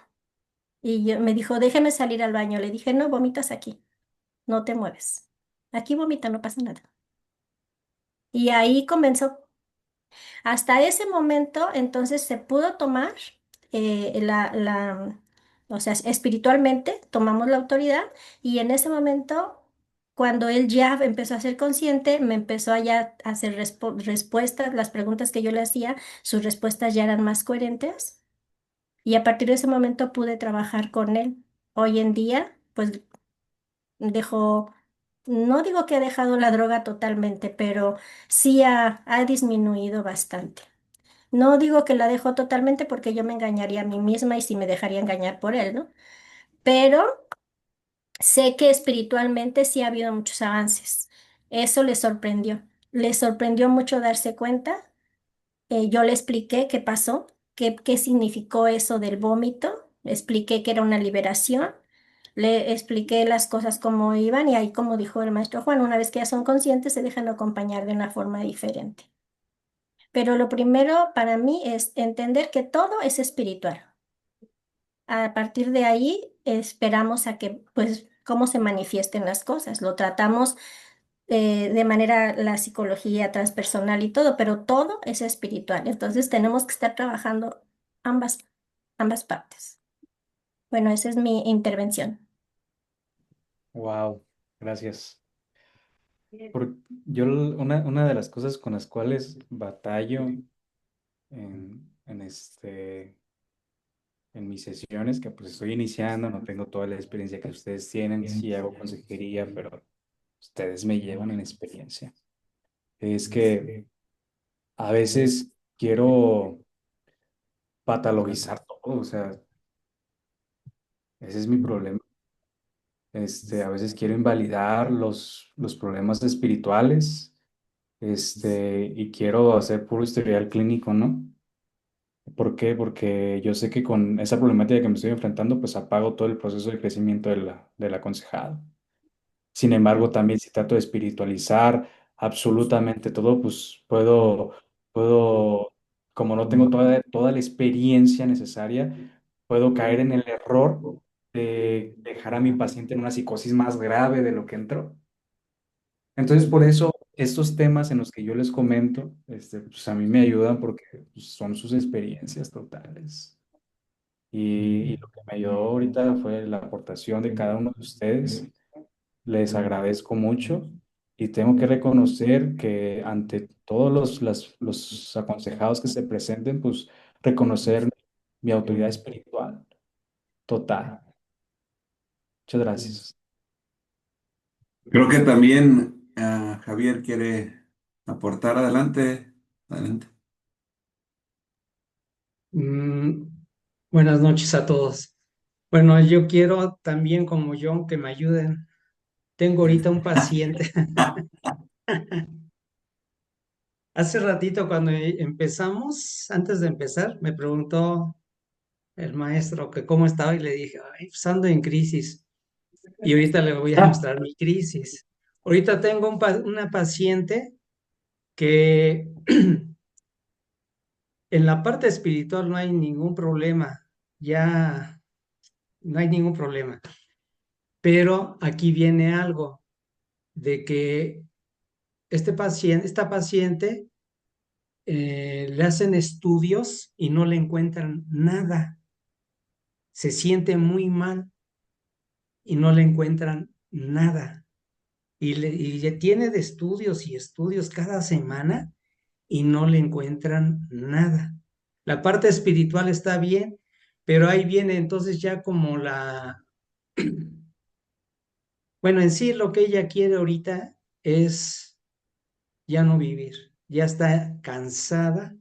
Y me dijo, déjeme salir al baño. Le dije, no, vomitas aquí, no te mueves. Aquí vomita, no pasa nada. Y ahí comenzó. Hasta ese momento, entonces se pudo tomar o sea, espiritualmente tomamos la autoridad y en ese momento, cuando él ya empezó a ser consciente, me empezó a ya hacer respuestas, las preguntas que yo le hacía, sus respuestas ya eran más coherentes y a partir de ese momento pude trabajar con él. Hoy en día, pues dejó, no digo que ha dejado la droga totalmente, pero sí ha disminuido bastante. No digo que la dejó totalmente porque yo me engañaría a mí misma y si me dejaría engañar por él, ¿no? Pero sé que espiritualmente sí ha habido muchos avances. Eso le sorprendió. Le sorprendió mucho darse cuenta. Yo le expliqué qué pasó, qué significó eso del vómito. Le expliqué que era una liberación. Le expliqué las cosas como iban y ahí, como dijo el maestro Juan, una vez que ya son conscientes, se dejan acompañar de una forma diferente. Pero lo primero para mí es entender que todo es espiritual. A partir de ahí esperamos a que, pues, cómo se manifiesten las cosas. Lo tratamos de manera la psicología transpersonal y todo, pero todo es espiritual. Entonces tenemos que estar trabajando ambas, ambas partes. Bueno, esa es mi intervención.
Wow, gracias. Una de las cosas con las cuales batallo en mis sesiones, que pues estoy iniciando, no tengo toda la experiencia que ustedes tienen, sí hago consejería, pero ustedes me llevan en experiencia. Es que a veces quiero patologizar todo, o sea, ese es mi problema. A veces quiero invalidar los problemas espirituales, y quiero hacer puro historial clínico, ¿no? ¿Por qué? Porque yo sé que con esa problemática que me estoy enfrentando, pues apago todo el proceso de crecimiento del aconsejado. Sin embargo, también si trato de espiritualizar absolutamente todo, pues puedo, como no tengo toda la experiencia necesaria, puedo caer en el error de dejar a mi paciente en una psicosis más grave de lo que entró. Entonces, por eso, estos temas en los que yo les comento, pues a mí me ayudan porque pues, son sus experiencias totales. Y lo que me ayudó ahorita fue la aportación de cada uno de ustedes. Les agradezco mucho y tengo que reconocer que ante todos los aconsejados que se presenten, pues reconocer mi autoridad espiritual total. Muchas gracias.
Creo que también Javier quiere aportar. Adelante, adelante.
Mm, Buenas noches a todos. Bueno, yo quiero también como John que me ayuden. Tengo ahorita un paciente. Hace ratito cuando empezamos, antes de empezar, me preguntó el maestro que cómo estaba y le dije, ay, pues ando en crisis. Y ahorita le voy a mostrar mi crisis. Ahorita tengo una paciente que en la parte espiritual no hay ningún problema. Ya no hay ningún problema. Pero aquí viene algo de que esta paciente le hacen estudios y no le encuentran nada. Se siente muy mal y no le encuentran nada. Y le tiene de estudios y estudios cada semana y no le encuentran nada. La parte espiritual está bien, pero ahí viene entonces ya como bueno, en sí lo que ella quiere ahorita es ya no vivir, ya está cansada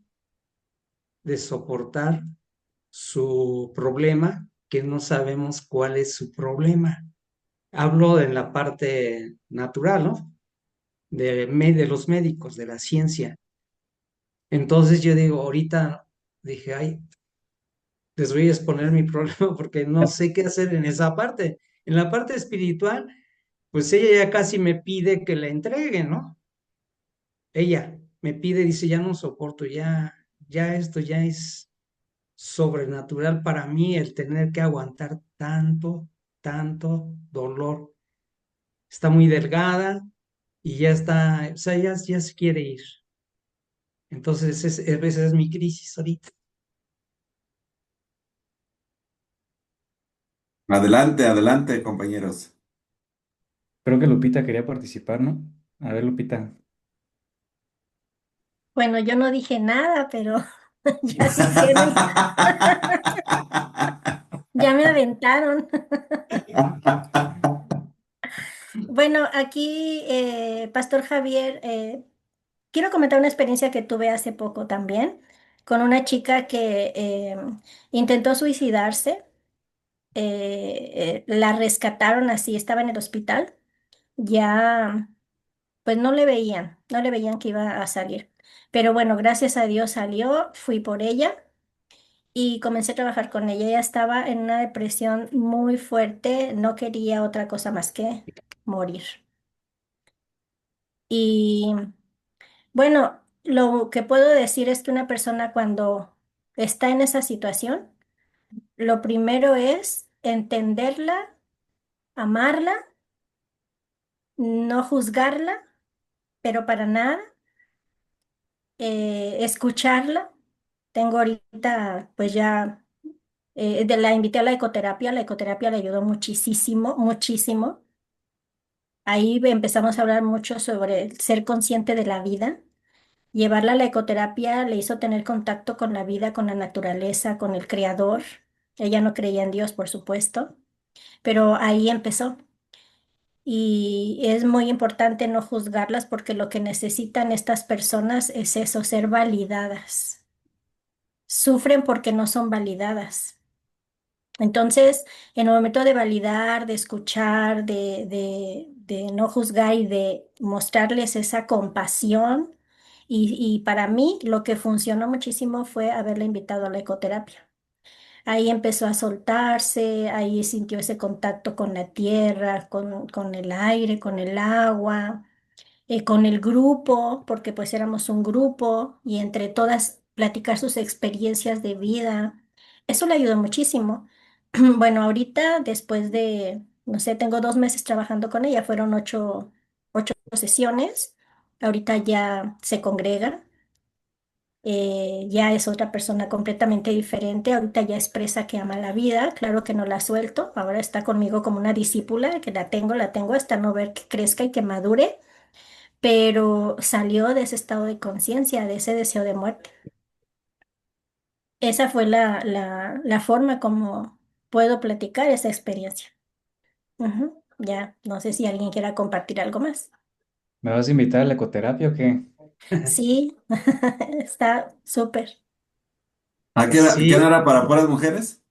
de soportar su problema, que no sabemos cuál es su problema. Hablo en la parte natural, ¿no? De los médicos, de la ciencia. Entonces yo digo, ahorita dije, ay, les voy a exponer mi problema porque no sé qué hacer en esa parte. En la parte espiritual, pues ella ya casi me pide que la entregue, ¿no? Ella me pide, dice, ya no soporto, ya esto ya es sobrenatural para mí el tener que aguantar tanto dolor. Está muy delgada y ya está, o sea, ya se quiere ir. Entonces, esa es mi crisis ahorita.
Adelante, adelante, compañeros.
Creo que Lupita quería participar, ¿no? A ver, Lupita.
Bueno, yo no dije nada, pero ya dijeron, ya me aventaron. Bueno, aquí, Pastor Javier, quiero comentar una experiencia que tuve hace poco también con una chica que intentó suicidarse. La rescataron así, estaba en el hospital. Ya, pues no le veían que iba a salir. Pero bueno, gracias a Dios salió, fui por ella y comencé a trabajar con ella. Ella estaba en una depresión muy fuerte, no quería otra cosa más que morir. Y bueno, lo que puedo decir es que una persona cuando está en esa situación, lo primero es entenderla, amarla, no juzgarla, pero para nada, escucharla. Tengo ahorita, pues ya, la invité a la ecoterapia le ayudó muchísimo, muchísimo. Ahí empezamos a hablar mucho sobre el ser consciente de la vida. Llevarla a la ecoterapia le hizo tener contacto con la vida, con la naturaleza, con el creador. Ella no creía en Dios, por supuesto, pero ahí empezó. Y es muy importante no juzgarlas porque lo que necesitan estas personas es eso, ser validadas. Sufren porque no son validadas. Entonces, en el momento de validar, de escuchar, de no juzgar y de mostrarles esa compasión, y para mí lo que funcionó muchísimo fue haberla invitado a la ecoterapia. Ahí empezó a soltarse, ahí sintió ese contacto con la tierra, con el aire, con el agua, con el grupo, porque pues éramos un grupo y entre todas platicar sus experiencias de vida. Eso le ayudó muchísimo. Bueno, ahorita después de, no sé, tengo 2 meses trabajando con ella, fueron ocho sesiones. Ahorita ya se congrega, ya es otra persona completamente diferente. Ahorita ya expresa que ama la vida, claro que no la suelto. Ahora está conmigo como una discípula, que la tengo hasta no ver que crezca y que madure, pero salió de ese estado de conciencia, de ese deseo de muerte. Esa fue la forma como puedo platicar esa experiencia. Ujú. Ya, no sé si alguien quiera compartir algo más.
¿Me vas a invitar a la ecoterapia o qué?
Sí, está súper.
Qué no
Sí,
era para puras mujeres?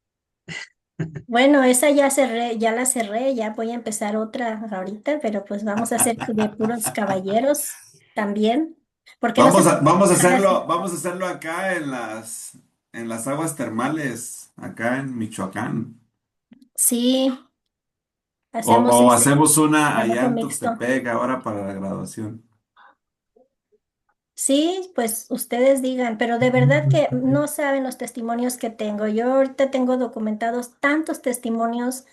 Bueno, esa ya cerré, ya la cerré, ya voy a empezar otra ahorita, pero pues vamos a hacer de puros caballeros también, porque no se puede dejar así.
Vamos a hacerlo acá en las aguas termales, acá en Michoacán.
Sí, hacemos
O
ese
hacemos una allá
trabajo
en
mixto.
Tuxtepec ahora para la graduación.
Sí, pues ustedes digan, pero de verdad que no saben los testimonios que tengo. Yo ahorita tengo documentados tantos testimonios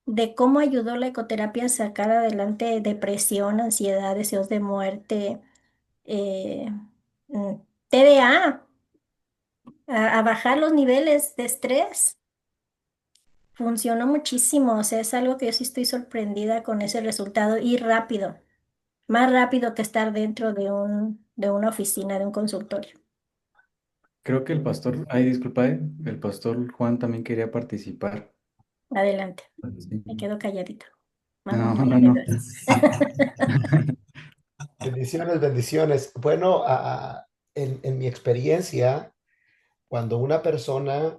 de cómo ayudó la ecoterapia a sacar adelante depresión, ansiedad, deseos de muerte, eh, mm, TDA, a bajar los niveles de estrés. Funcionó muchísimo, o sea, es algo que yo sí estoy sorprendida con ese resultado y rápido, más rápido que estar dentro de una oficina, de un consultorio.
Creo que el pastor, ay, disculpa, el pastor Juan también quería participar.
Adelante, me
Sí.
quedo calladito.
No,
Muy
no,
bien,
no.
gracias.
Bendiciones, bendiciones. Bueno, en mi experiencia, cuando una persona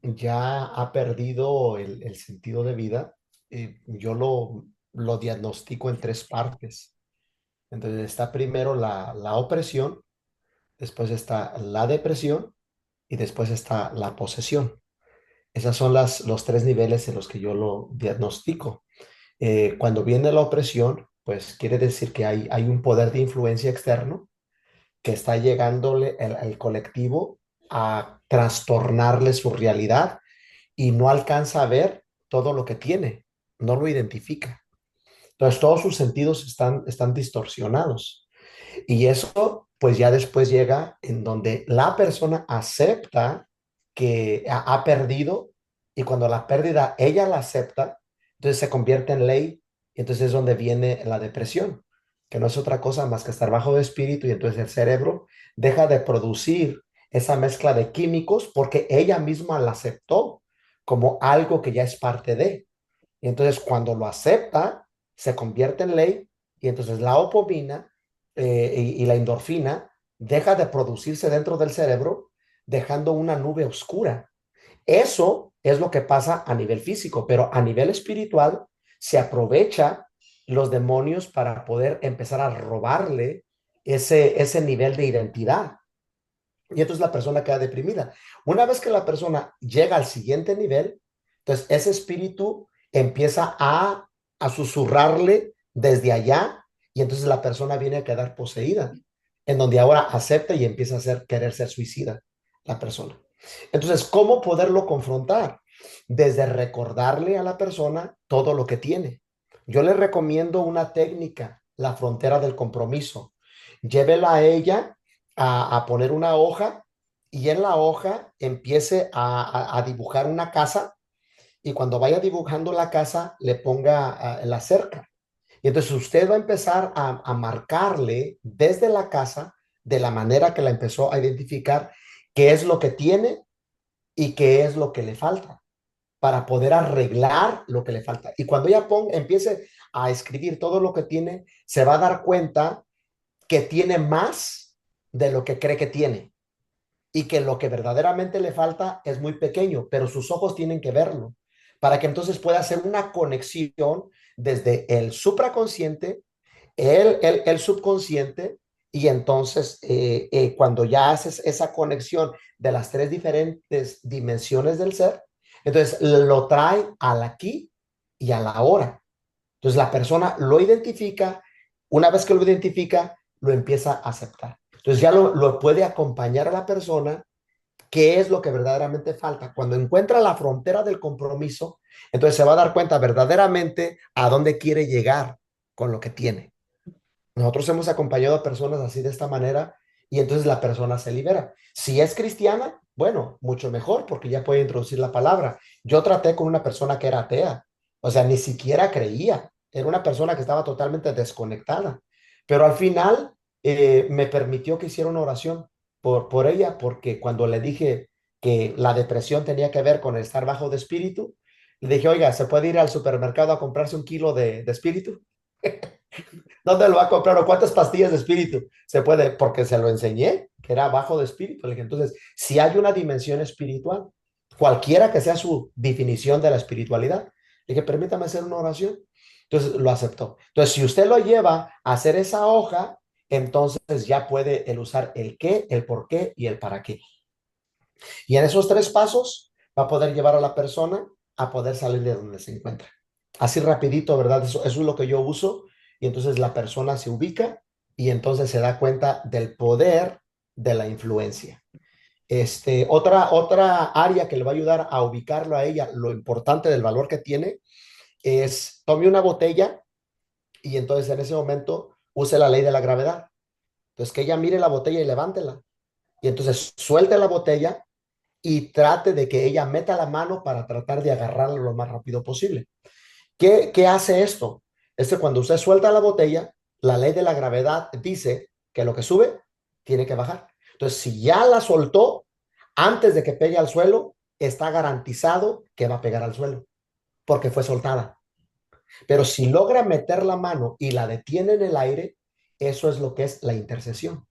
ya ha perdido el sentido de vida, yo lo diagnostico en tres partes. Entonces está primero la opresión, después está la depresión y después está la posesión. Esas son los tres niveles en los que yo lo diagnostico. Cuando viene la opresión, pues quiere decir que hay un poder de influencia externo que está llegándole al colectivo a trastornarle su realidad y no alcanza a ver todo lo que tiene, no lo identifica. Entonces todos sus sentidos están distorsionados. Y eso pues ya después llega en donde la persona acepta que ha perdido y cuando la pérdida ella la acepta, entonces se convierte en ley y entonces es donde viene la depresión, que no es otra cosa más que estar bajo de espíritu y entonces el cerebro deja de producir esa mezcla de químicos porque ella misma la aceptó como algo que ya es parte de. Y entonces cuando lo acepta, se convierte en ley y entonces la opomina y la endorfina deja de producirse dentro del cerebro, dejando una nube oscura. Eso es lo que pasa a nivel físico, pero a nivel espiritual se aprovecha los demonios para poder empezar a robarle ese nivel de identidad. y entonces la persona queda deprimida. Una vez que la persona llega al siguiente nivel, entonces ese espíritu empieza a susurrarle desde allá y entonces la persona viene a quedar poseída, en donde ahora acepta y empieza a querer ser suicida la persona. Entonces, ¿cómo poderlo confrontar? Desde recordarle a la persona todo lo que tiene. Yo le recomiendo una técnica, la frontera del compromiso. Llévela a ella a poner una hoja y en la hoja empiece a dibujar una casa y cuando vaya dibujando la casa le ponga la cerca. Y entonces usted va a empezar a marcarle desde la casa de la manera que la empezó a identificar qué es lo que tiene y qué es lo que le falta para poder arreglar lo que le falta. Y cuando ella empiece a escribir todo lo que tiene, se va a dar cuenta que tiene más de lo que cree que tiene y que lo que verdaderamente le falta es muy pequeño, pero sus ojos tienen que verlo para que entonces pueda hacer una conexión desde el supraconsciente, el subconsciente, y entonces cuando ya haces esa conexión de las tres diferentes dimensiones del ser, entonces lo trae al aquí y a la ahora. Entonces la persona lo identifica, una vez que lo identifica, lo empieza a aceptar. Entonces ya lo puede acompañar a la persona qué es lo que verdaderamente falta. Cuando encuentra la frontera del compromiso, entonces se va a dar cuenta verdaderamente a dónde quiere llegar con lo que tiene. Nosotros hemos acompañado a personas así de esta manera y entonces la persona se libera. Si es cristiana, bueno, mucho mejor porque ya puede introducir la palabra. Yo traté con una persona que era atea, o sea, ni siquiera creía. Era una persona que estaba totalmente desconectada. Pero al final me permitió que hiciera una oración por ella porque cuando le dije que la depresión tenía que ver con estar bajo de espíritu, le dije, oiga, ¿se puede ir al supermercado a comprarse un kilo de espíritu? ¿Dónde lo va a comprar o cuántas pastillas de espíritu se puede? Porque se lo enseñé, que era bajo de espíritu. Le dije, entonces, si hay una dimensión espiritual, cualquiera que sea su definición de la espiritualidad, le dije, permítame hacer una oración. Entonces lo aceptó. Entonces, si usted lo lleva a hacer esa hoja, entonces ya puede el usar el qué, el por qué y el para qué. Y en esos tres pasos va a poder llevar a la persona a poder salir de donde se encuentra. Así rapidito, ¿verdad? Eso es lo que yo uso y entonces la persona se ubica y entonces se da cuenta del poder de la influencia. Otra área que le va a ayudar a ubicarlo a ella, lo importante del valor que tiene, es tome una botella y entonces en ese momento use la ley de la gravedad. Entonces que ella mire la botella y levántela. Y entonces suelte la botella y trate de que ella meta la mano para tratar de agarrarlo lo más rápido posible. ¿Qué hace esto? Es que cuando usted suelta la botella, la ley de la gravedad dice que lo que sube tiene que bajar. Entonces, si ya la soltó antes de que pegue al suelo, está garantizado que va a pegar al suelo porque fue soltada. Pero si logra meter la mano y la detiene en el aire, eso es lo que es la intercesión.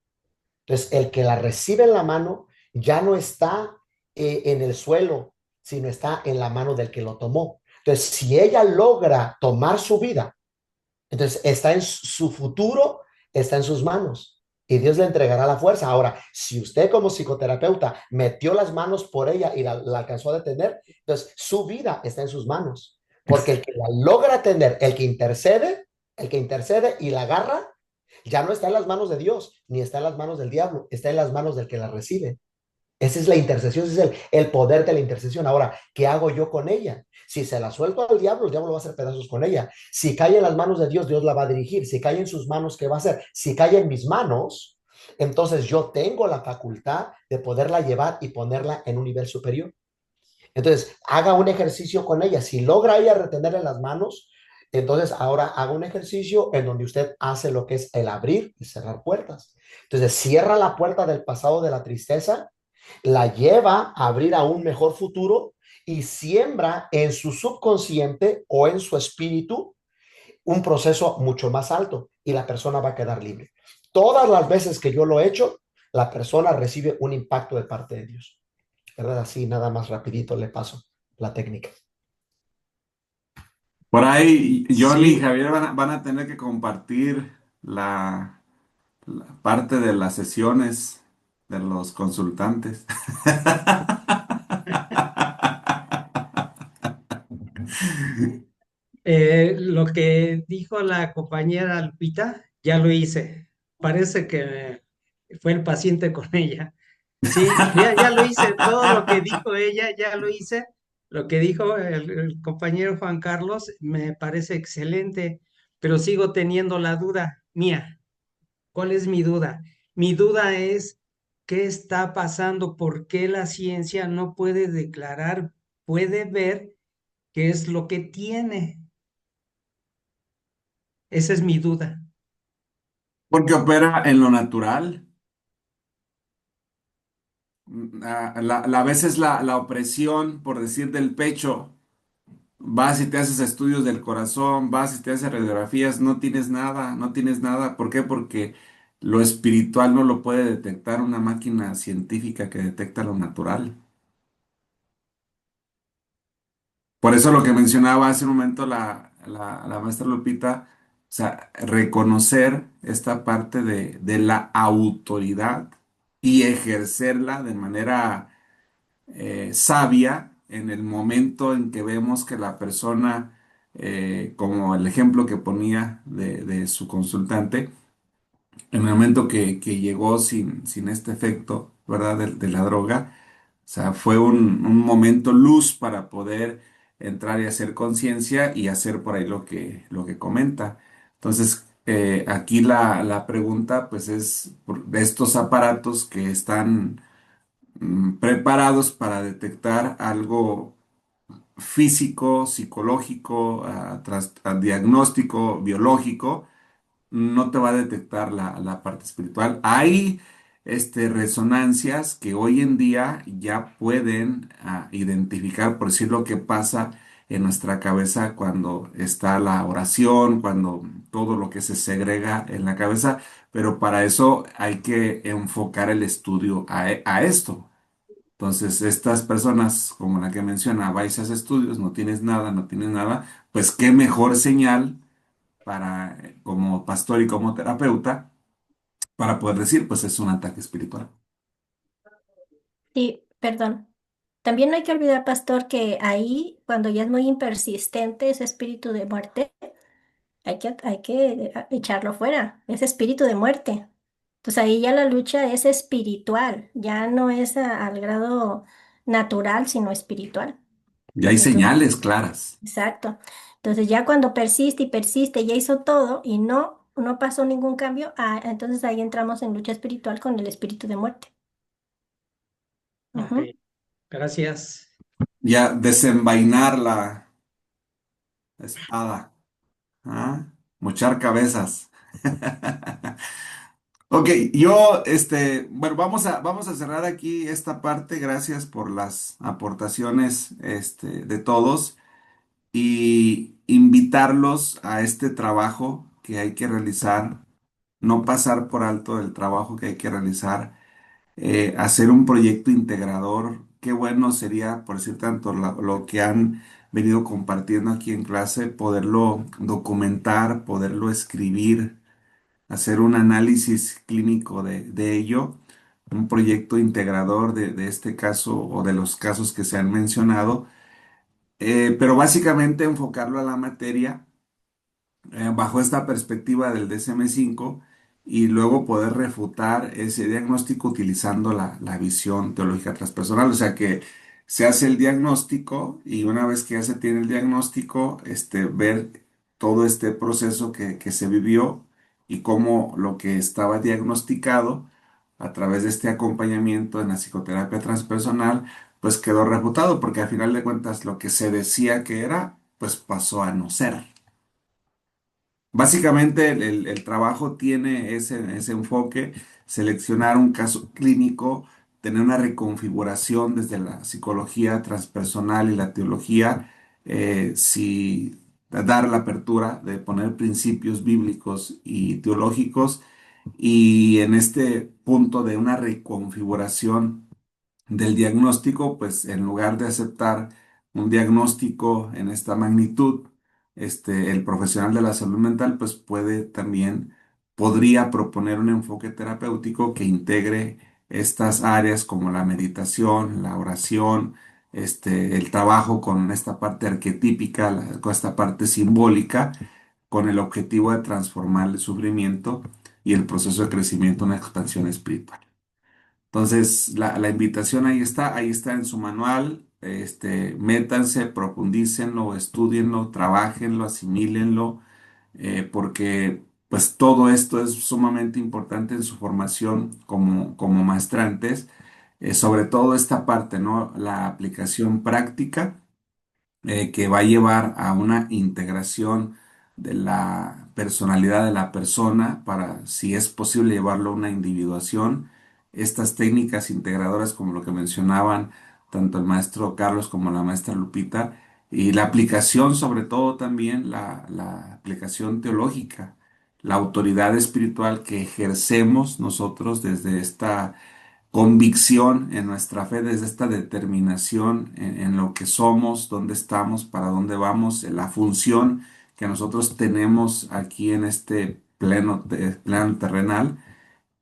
Entonces, el que la recibe en la mano ya no está en el suelo, sino está en la mano del que lo tomó. Entonces, si ella logra tomar su vida, entonces está en su futuro, está en sus manos y Dios le entregará la fuerza. Ahora, si usted como psicoterapeuta metió las manos por ella y la alcanzó a detener, entonces su vida está en sus manos, porque el que la logra tener, el que intercede y la agarra, ya no está en las manos de Dios, ni está en las manos del diablo, está en las manos del que la recibe. Esa es la intercesión, ese es el poder de la intercesión. Ahora, ¿qué hago yo con ella? Si se la suelto al diablo, el diablo va a hacer pedazos con ella. Si cae en las manos de Dios, Dios la va a dirigir. Si cae en sus manos, ¿qué va a hacer? Si cae en mis manos, entonces yo tengo la facultad de poderla llevar y ponerla en un nivel superior. Entonces, haga un ejercicio con ella. Si logra ella retener en las manos, entonces ahora haga un ejercicio en donde usted hace lo que es el abrir y cerrar puertas. Entonces, cierra la puerta del pasado de la tristeza, la lleva a abrir a un mejor futuro y siembra en su subconsciente o en su espíritu un proceso mucho más alto y la persona va a quedar libre. Todas las veces que yo lo he hecho, la persona recibe un impacto de parte de Dios. ¿Verdad? Así nada más rapidito le paso la técnica.
Por ahí, Johnny y
Sí,
Javier van a tener que compartir la parte de las sesiones de los consultantes.
Lo que dijo la compañera Lupita, ya lo hice. Parece que fue el paciente con ella. Sí, ya lo hice. Todo lo que dijo ella, ya lo hice. Lo que dijo el compañero Juan Carlos me parece excelente, pero sigo teniendo la duda mía. ¿Cuál es mi duda? Mi duda es, ¿qué está pasando? ¿Por qué la ciencia no puede declarar, puede ver qué es lo que tiene? Esa es mi duda.
Porque opera en lo natural. A veces la opresión, por decir, del pecho, vas y te haces estudios del corazón, vas y te haces radiografías, no tienes nada, no tienes nada. ¿Por qué? Porque lo espiritual no lo puede detectar una máquina científica que detecta lo natural. Por eso lo que mencionaba hace un momento la maestra Lupita, o sea, reconocer esta parte de la autoridad y ejercerla de manera sabia en el momento en que vemos que la persona, como el ejemplo que ponía de su consultante, en el momento que llegó sin este efecto, ¿verdad? De la droga, o sea, fue un momento luz para poder entrar y hacer conciencia y hacer por ahí lo que comenta. Entonces, aquí la pregunta, pues, es de estos aparatos que están preparados para detectar algo físico, psicológico, diagnóstico, biológico, no te va a detectar la parte espiritual. Hay resonancias que hoy en día ya pueden identificar, por decir, lo que pasa en nuestra cabeza cuando está la oración, cuando todo lo que se segrega en la cabeza, pero para eso hay que enfocar el estudio a esto. Entonces, estas personas, como la que menciona, vais a hacer estudios, no tienes nada, no tienes nada, pues qué mejor señal para, como pastor y como terapeuta, para poder decir, pues es un ataque espiritual.
Sí, perdón. También no hay que olvidar, pastor, que ahí, cuando ya es muy persistente ese espíritu de muerte, hay que echarlo fuera, ese espíritu de muerte. Entonces ahí ya la lucha es espiritual, ya no es al grado natural, sino espiritual.
Y hay
Entonces,
señales claras.
exacto. Entonces ya cuando persiste y persiste, ya hizo todo y no pasó ningún cambio, entonces ahí entramos en lucha espiritual con el espíritu de muerte.
Ok,
Ujú.
gracias.
Ya desenvainar la espada, ¿ah? Mochar cabezas. Ok, yo, bueno, vamos a cerrar aquí esta parte. Gracias por las aportaciones, de todos y invitarlos a este trabajo que hay que realizar, no pasar por alto el trabajo que hay que realizar, hacer un proyecto integrador. Qué bueno sería, por decir tanto, lo que han venido compartiendo aquí en clase, poderlo documentar, poderlo escribir, hacer un análisis clínico de ello, un proyecto integrador de este caso o de los casos que se han mencionado, pero básicamente enfocarlo a la materia bajo esta perspectiva del DSM-5 y luego poder refutar ese diagnóstico utilizando la visión teológica transpersonal. O sea que se hace el diagnóstico y una vez que ya se tiene el diagnóstico, ver todo este proceso que se vivió y cómo lo que estaba diagnosticado a través de este acompañamiento en la psicoterapia transpersonal, pues quedó refutado, porque al final de cuentas lo que se decía que era, pues pasó a no ser. Básicamente el trabajo tiene ese enfoque, seleccionar un caso clínico, tener una reconfiguración desde la psicología transpersonal y la teología, si dar la apertura de poner principios bíblicos y teológicos y en este punto de una reconfiguración del diagnóstico, pues en lugar de aceptar un diagnóstico en esta magnitud, el profesional de la salud mental, pues podría proponer un enfoque terapéutico que integre estas áreas como la meditación, la oración, el trabajo con esta parte arquetípica, con esta parte simbólica, con el objetivo de transformar el sufrimiento y el proceso de crecimiento en una expansión espiritual. Entonces, la invitación ahí está en su manual. Métanse, profundícenlo, estudienlo, trabajenlo, asimílenlo, porque pues todo esto es sumamente importante en su formación como maestrantes, sobre todo esta parte, ¿no? La aplicación práctica que va a llevar a una integración de la personalidad de la persona para, si es posible, llevarlo a una individuación. Estas técnicas integradoras, como lo que mencionaban tanto el maestro Carlos como la maestra Lupita, y la aplicación, sobre todo también la aplicación teológica, la autoridad espiritual que ejercemos nosotros desde esta convicción en nuestra fe, desde esta determinación en lo que somos, dónde estamos, para dónde vamos, en la función que nosotros tenemos aquí en este plano terrenal.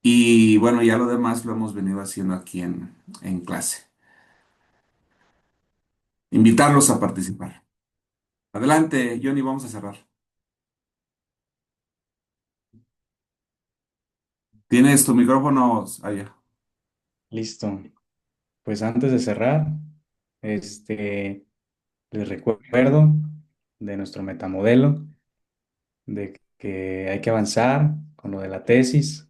Y bueno, ya lo demás lo hemos venido haciendo aquí en clase. Invitarlos a participar. Adelante, Johnny, vamos a cerrar. Tienes tu micrófono allá.
Listo. Pues antes de cerrar, este, les recuerdo de nuestro metamodelo, de que hay que avanzar con lo de la tesis.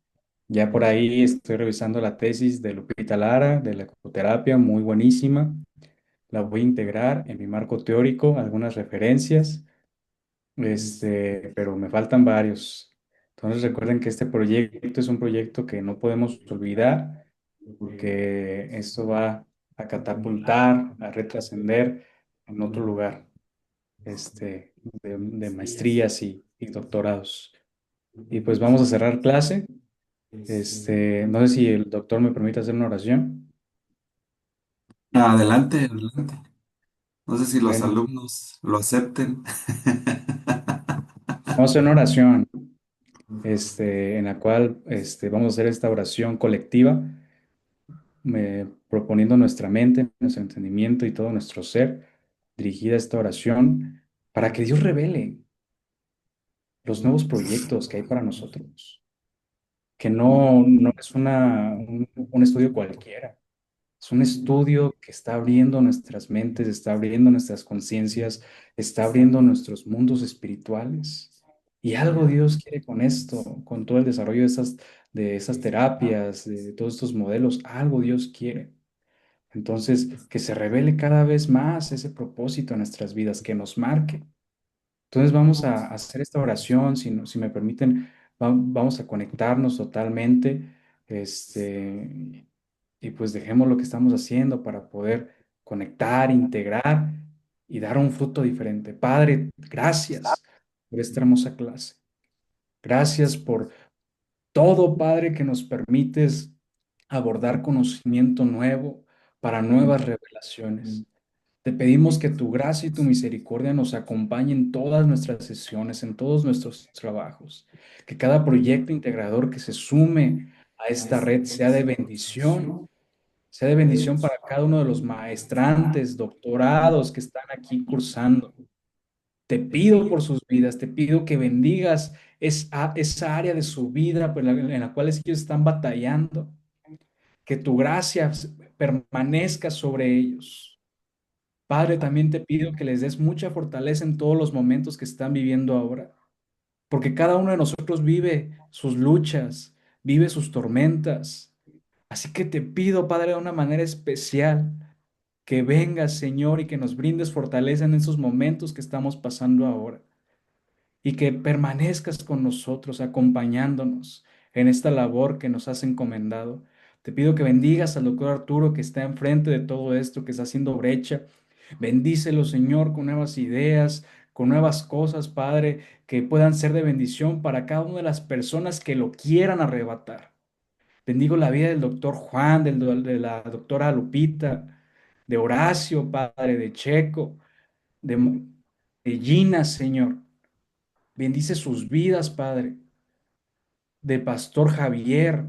Ya por ahí estoy revisando la tesis de Lupita Lara, de la ecoterapia, muy buenísima. La voy a integrar en mi marco teórico, algunas referencias, pero me faltan varios. Entonces recuerden que este proyecto es un proyecto que no podemos olvidar, porque esto va a catapultar, a retrascender en otro lugar, de maestrías y doctorados. Y pues vamos a cerrar clase. No sé si el doctor me permite hacer una oración.
Adelante, adelante. No sé si los
Bueno,
alumnos lo acepten.
vamos a hacer una oración, en la cual, vamos a hacer esta oración colectiva, proponiendo nuestra mente, nuestro entendimiento y todo nuestro ser, dirigida a esta oración, para que Dios revele los nuevos proyectos que hay para nosotros, que no es un estudio cualquiera. Es un estudio que está abriendo nuestras mentes, está abriendo nuestras conciencias, está abriendo nuestros mundos espirituales. Y algo Dios quiere con esto, con todo el desarrollo de esas terapias, de todos estos modelos, algo Dios quiere. Entonces, que se revele cada vez más ese propósito en nuestras vidas, que nos marque. Entonces vamos a hacer esta oración, si me permiten, vamos a conectarnos totalmente, y pues dejemos lo que estamos haciendo para poder conectar, integrar y dar un fruto diferente. Padre, gracias por esta hermosa clase. Gracias por todo, Padre, que nos permites abordar conocimiento nuevo para nuevas revelaciones. Te pedimos que tu gracia y tu misericordia nos acompañen en todas nuestras sesiones, en todos nuestros trabajos. Que cada proyecto integrador que se sume a esta red sea de bendición para cada uno de los maestrantes, doctorados que están aquí cursando. Te pido por sus vidas, te pido que bendigas esa área de su vida en la cual ellos están batallando, que tu gracia permanezca sobre ellos. Padre, también te pido que les des mucha fortaleza en todos los momentos que están viviendo ahora, porque cada uno de nosotros vive sus luchas, vive sus tormentas. Así que te pido, Padre, de una manera especial, que vengas, Señor, y que nos brindes fortaleza en esos momentos que estamos pasando ahora, y que permanezcas con nosotros, acompañándonos en esta labor que nos has encomendado. Te pido que bendigas al doctor Arturo, que está enfrente de todo esto, que está haciendo brecha. Bendícelo, Señor, con nuevas ideas, con nuevas cosas, Padre, que puedan ser de bendición para cada una de las personas que lo quieran arrebatar. Bendigo la vida del doctor Juan, de la doctora Lupita, de Horacio, Padre, de Checo, de, de Gina, Señor. Bendice sus vidas, Padre, de Pastor Javier.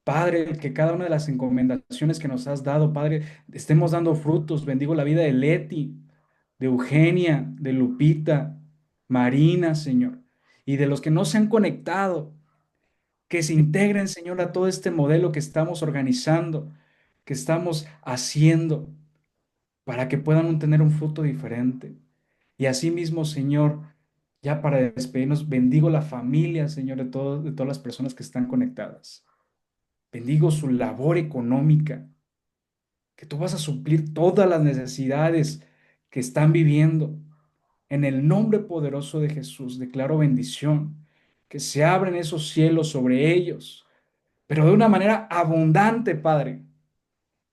Padre, que cada una de las encomendaciones que nos has dado, Padre, estemos dando frutos. Bendigo la vida de Leti, de Eugenia, de Lupita, Marina, Señor, y de los que no se han conectado, que se integren, Señor, a todo este modelo que estamos organizando, que estamos haciendo, para que puedan tener un fruto diferente. Y asimismo, Señor, ya para despedirnos, bendigo la familia, Señor, de todas las personas que están conectadas. Bendigo su labor económica, que tú vas a suplir todas las necesidades que están viviendo. En el nombre poderoso de Jesús, declaro bendición, que se abren esos cielos sobre ellos, pero de una manera abundante, Padre,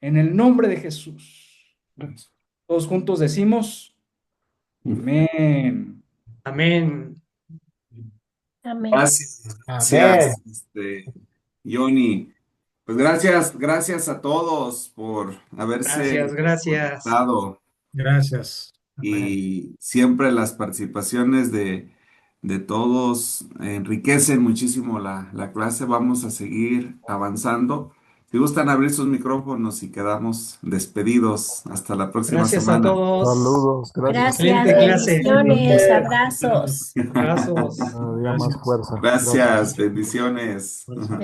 en el nombre de Jesús. Todos juntos decimos, amén.
Amén.
Amén.
Gracias,
Amén.
gracias, Johnny. Pues gracias a todos por haberse
Gracias.
conectado.
Gracias.
Y siempre las participaciones de todos enriquecen muchísimo la clase. Vamos a seguir avanzando. Si gustan abrir sus micrófonos y quedamos despedidos. Hasta la próxima
Gracias a
semana.
todos.
Saludos, gracias.
Gracias,
Excelente clase.
bendiciones, abrazos.
Abrazos.
Cada día más
Gracias.
fuerza.
Gracias, bendiciones.
Bendiciones.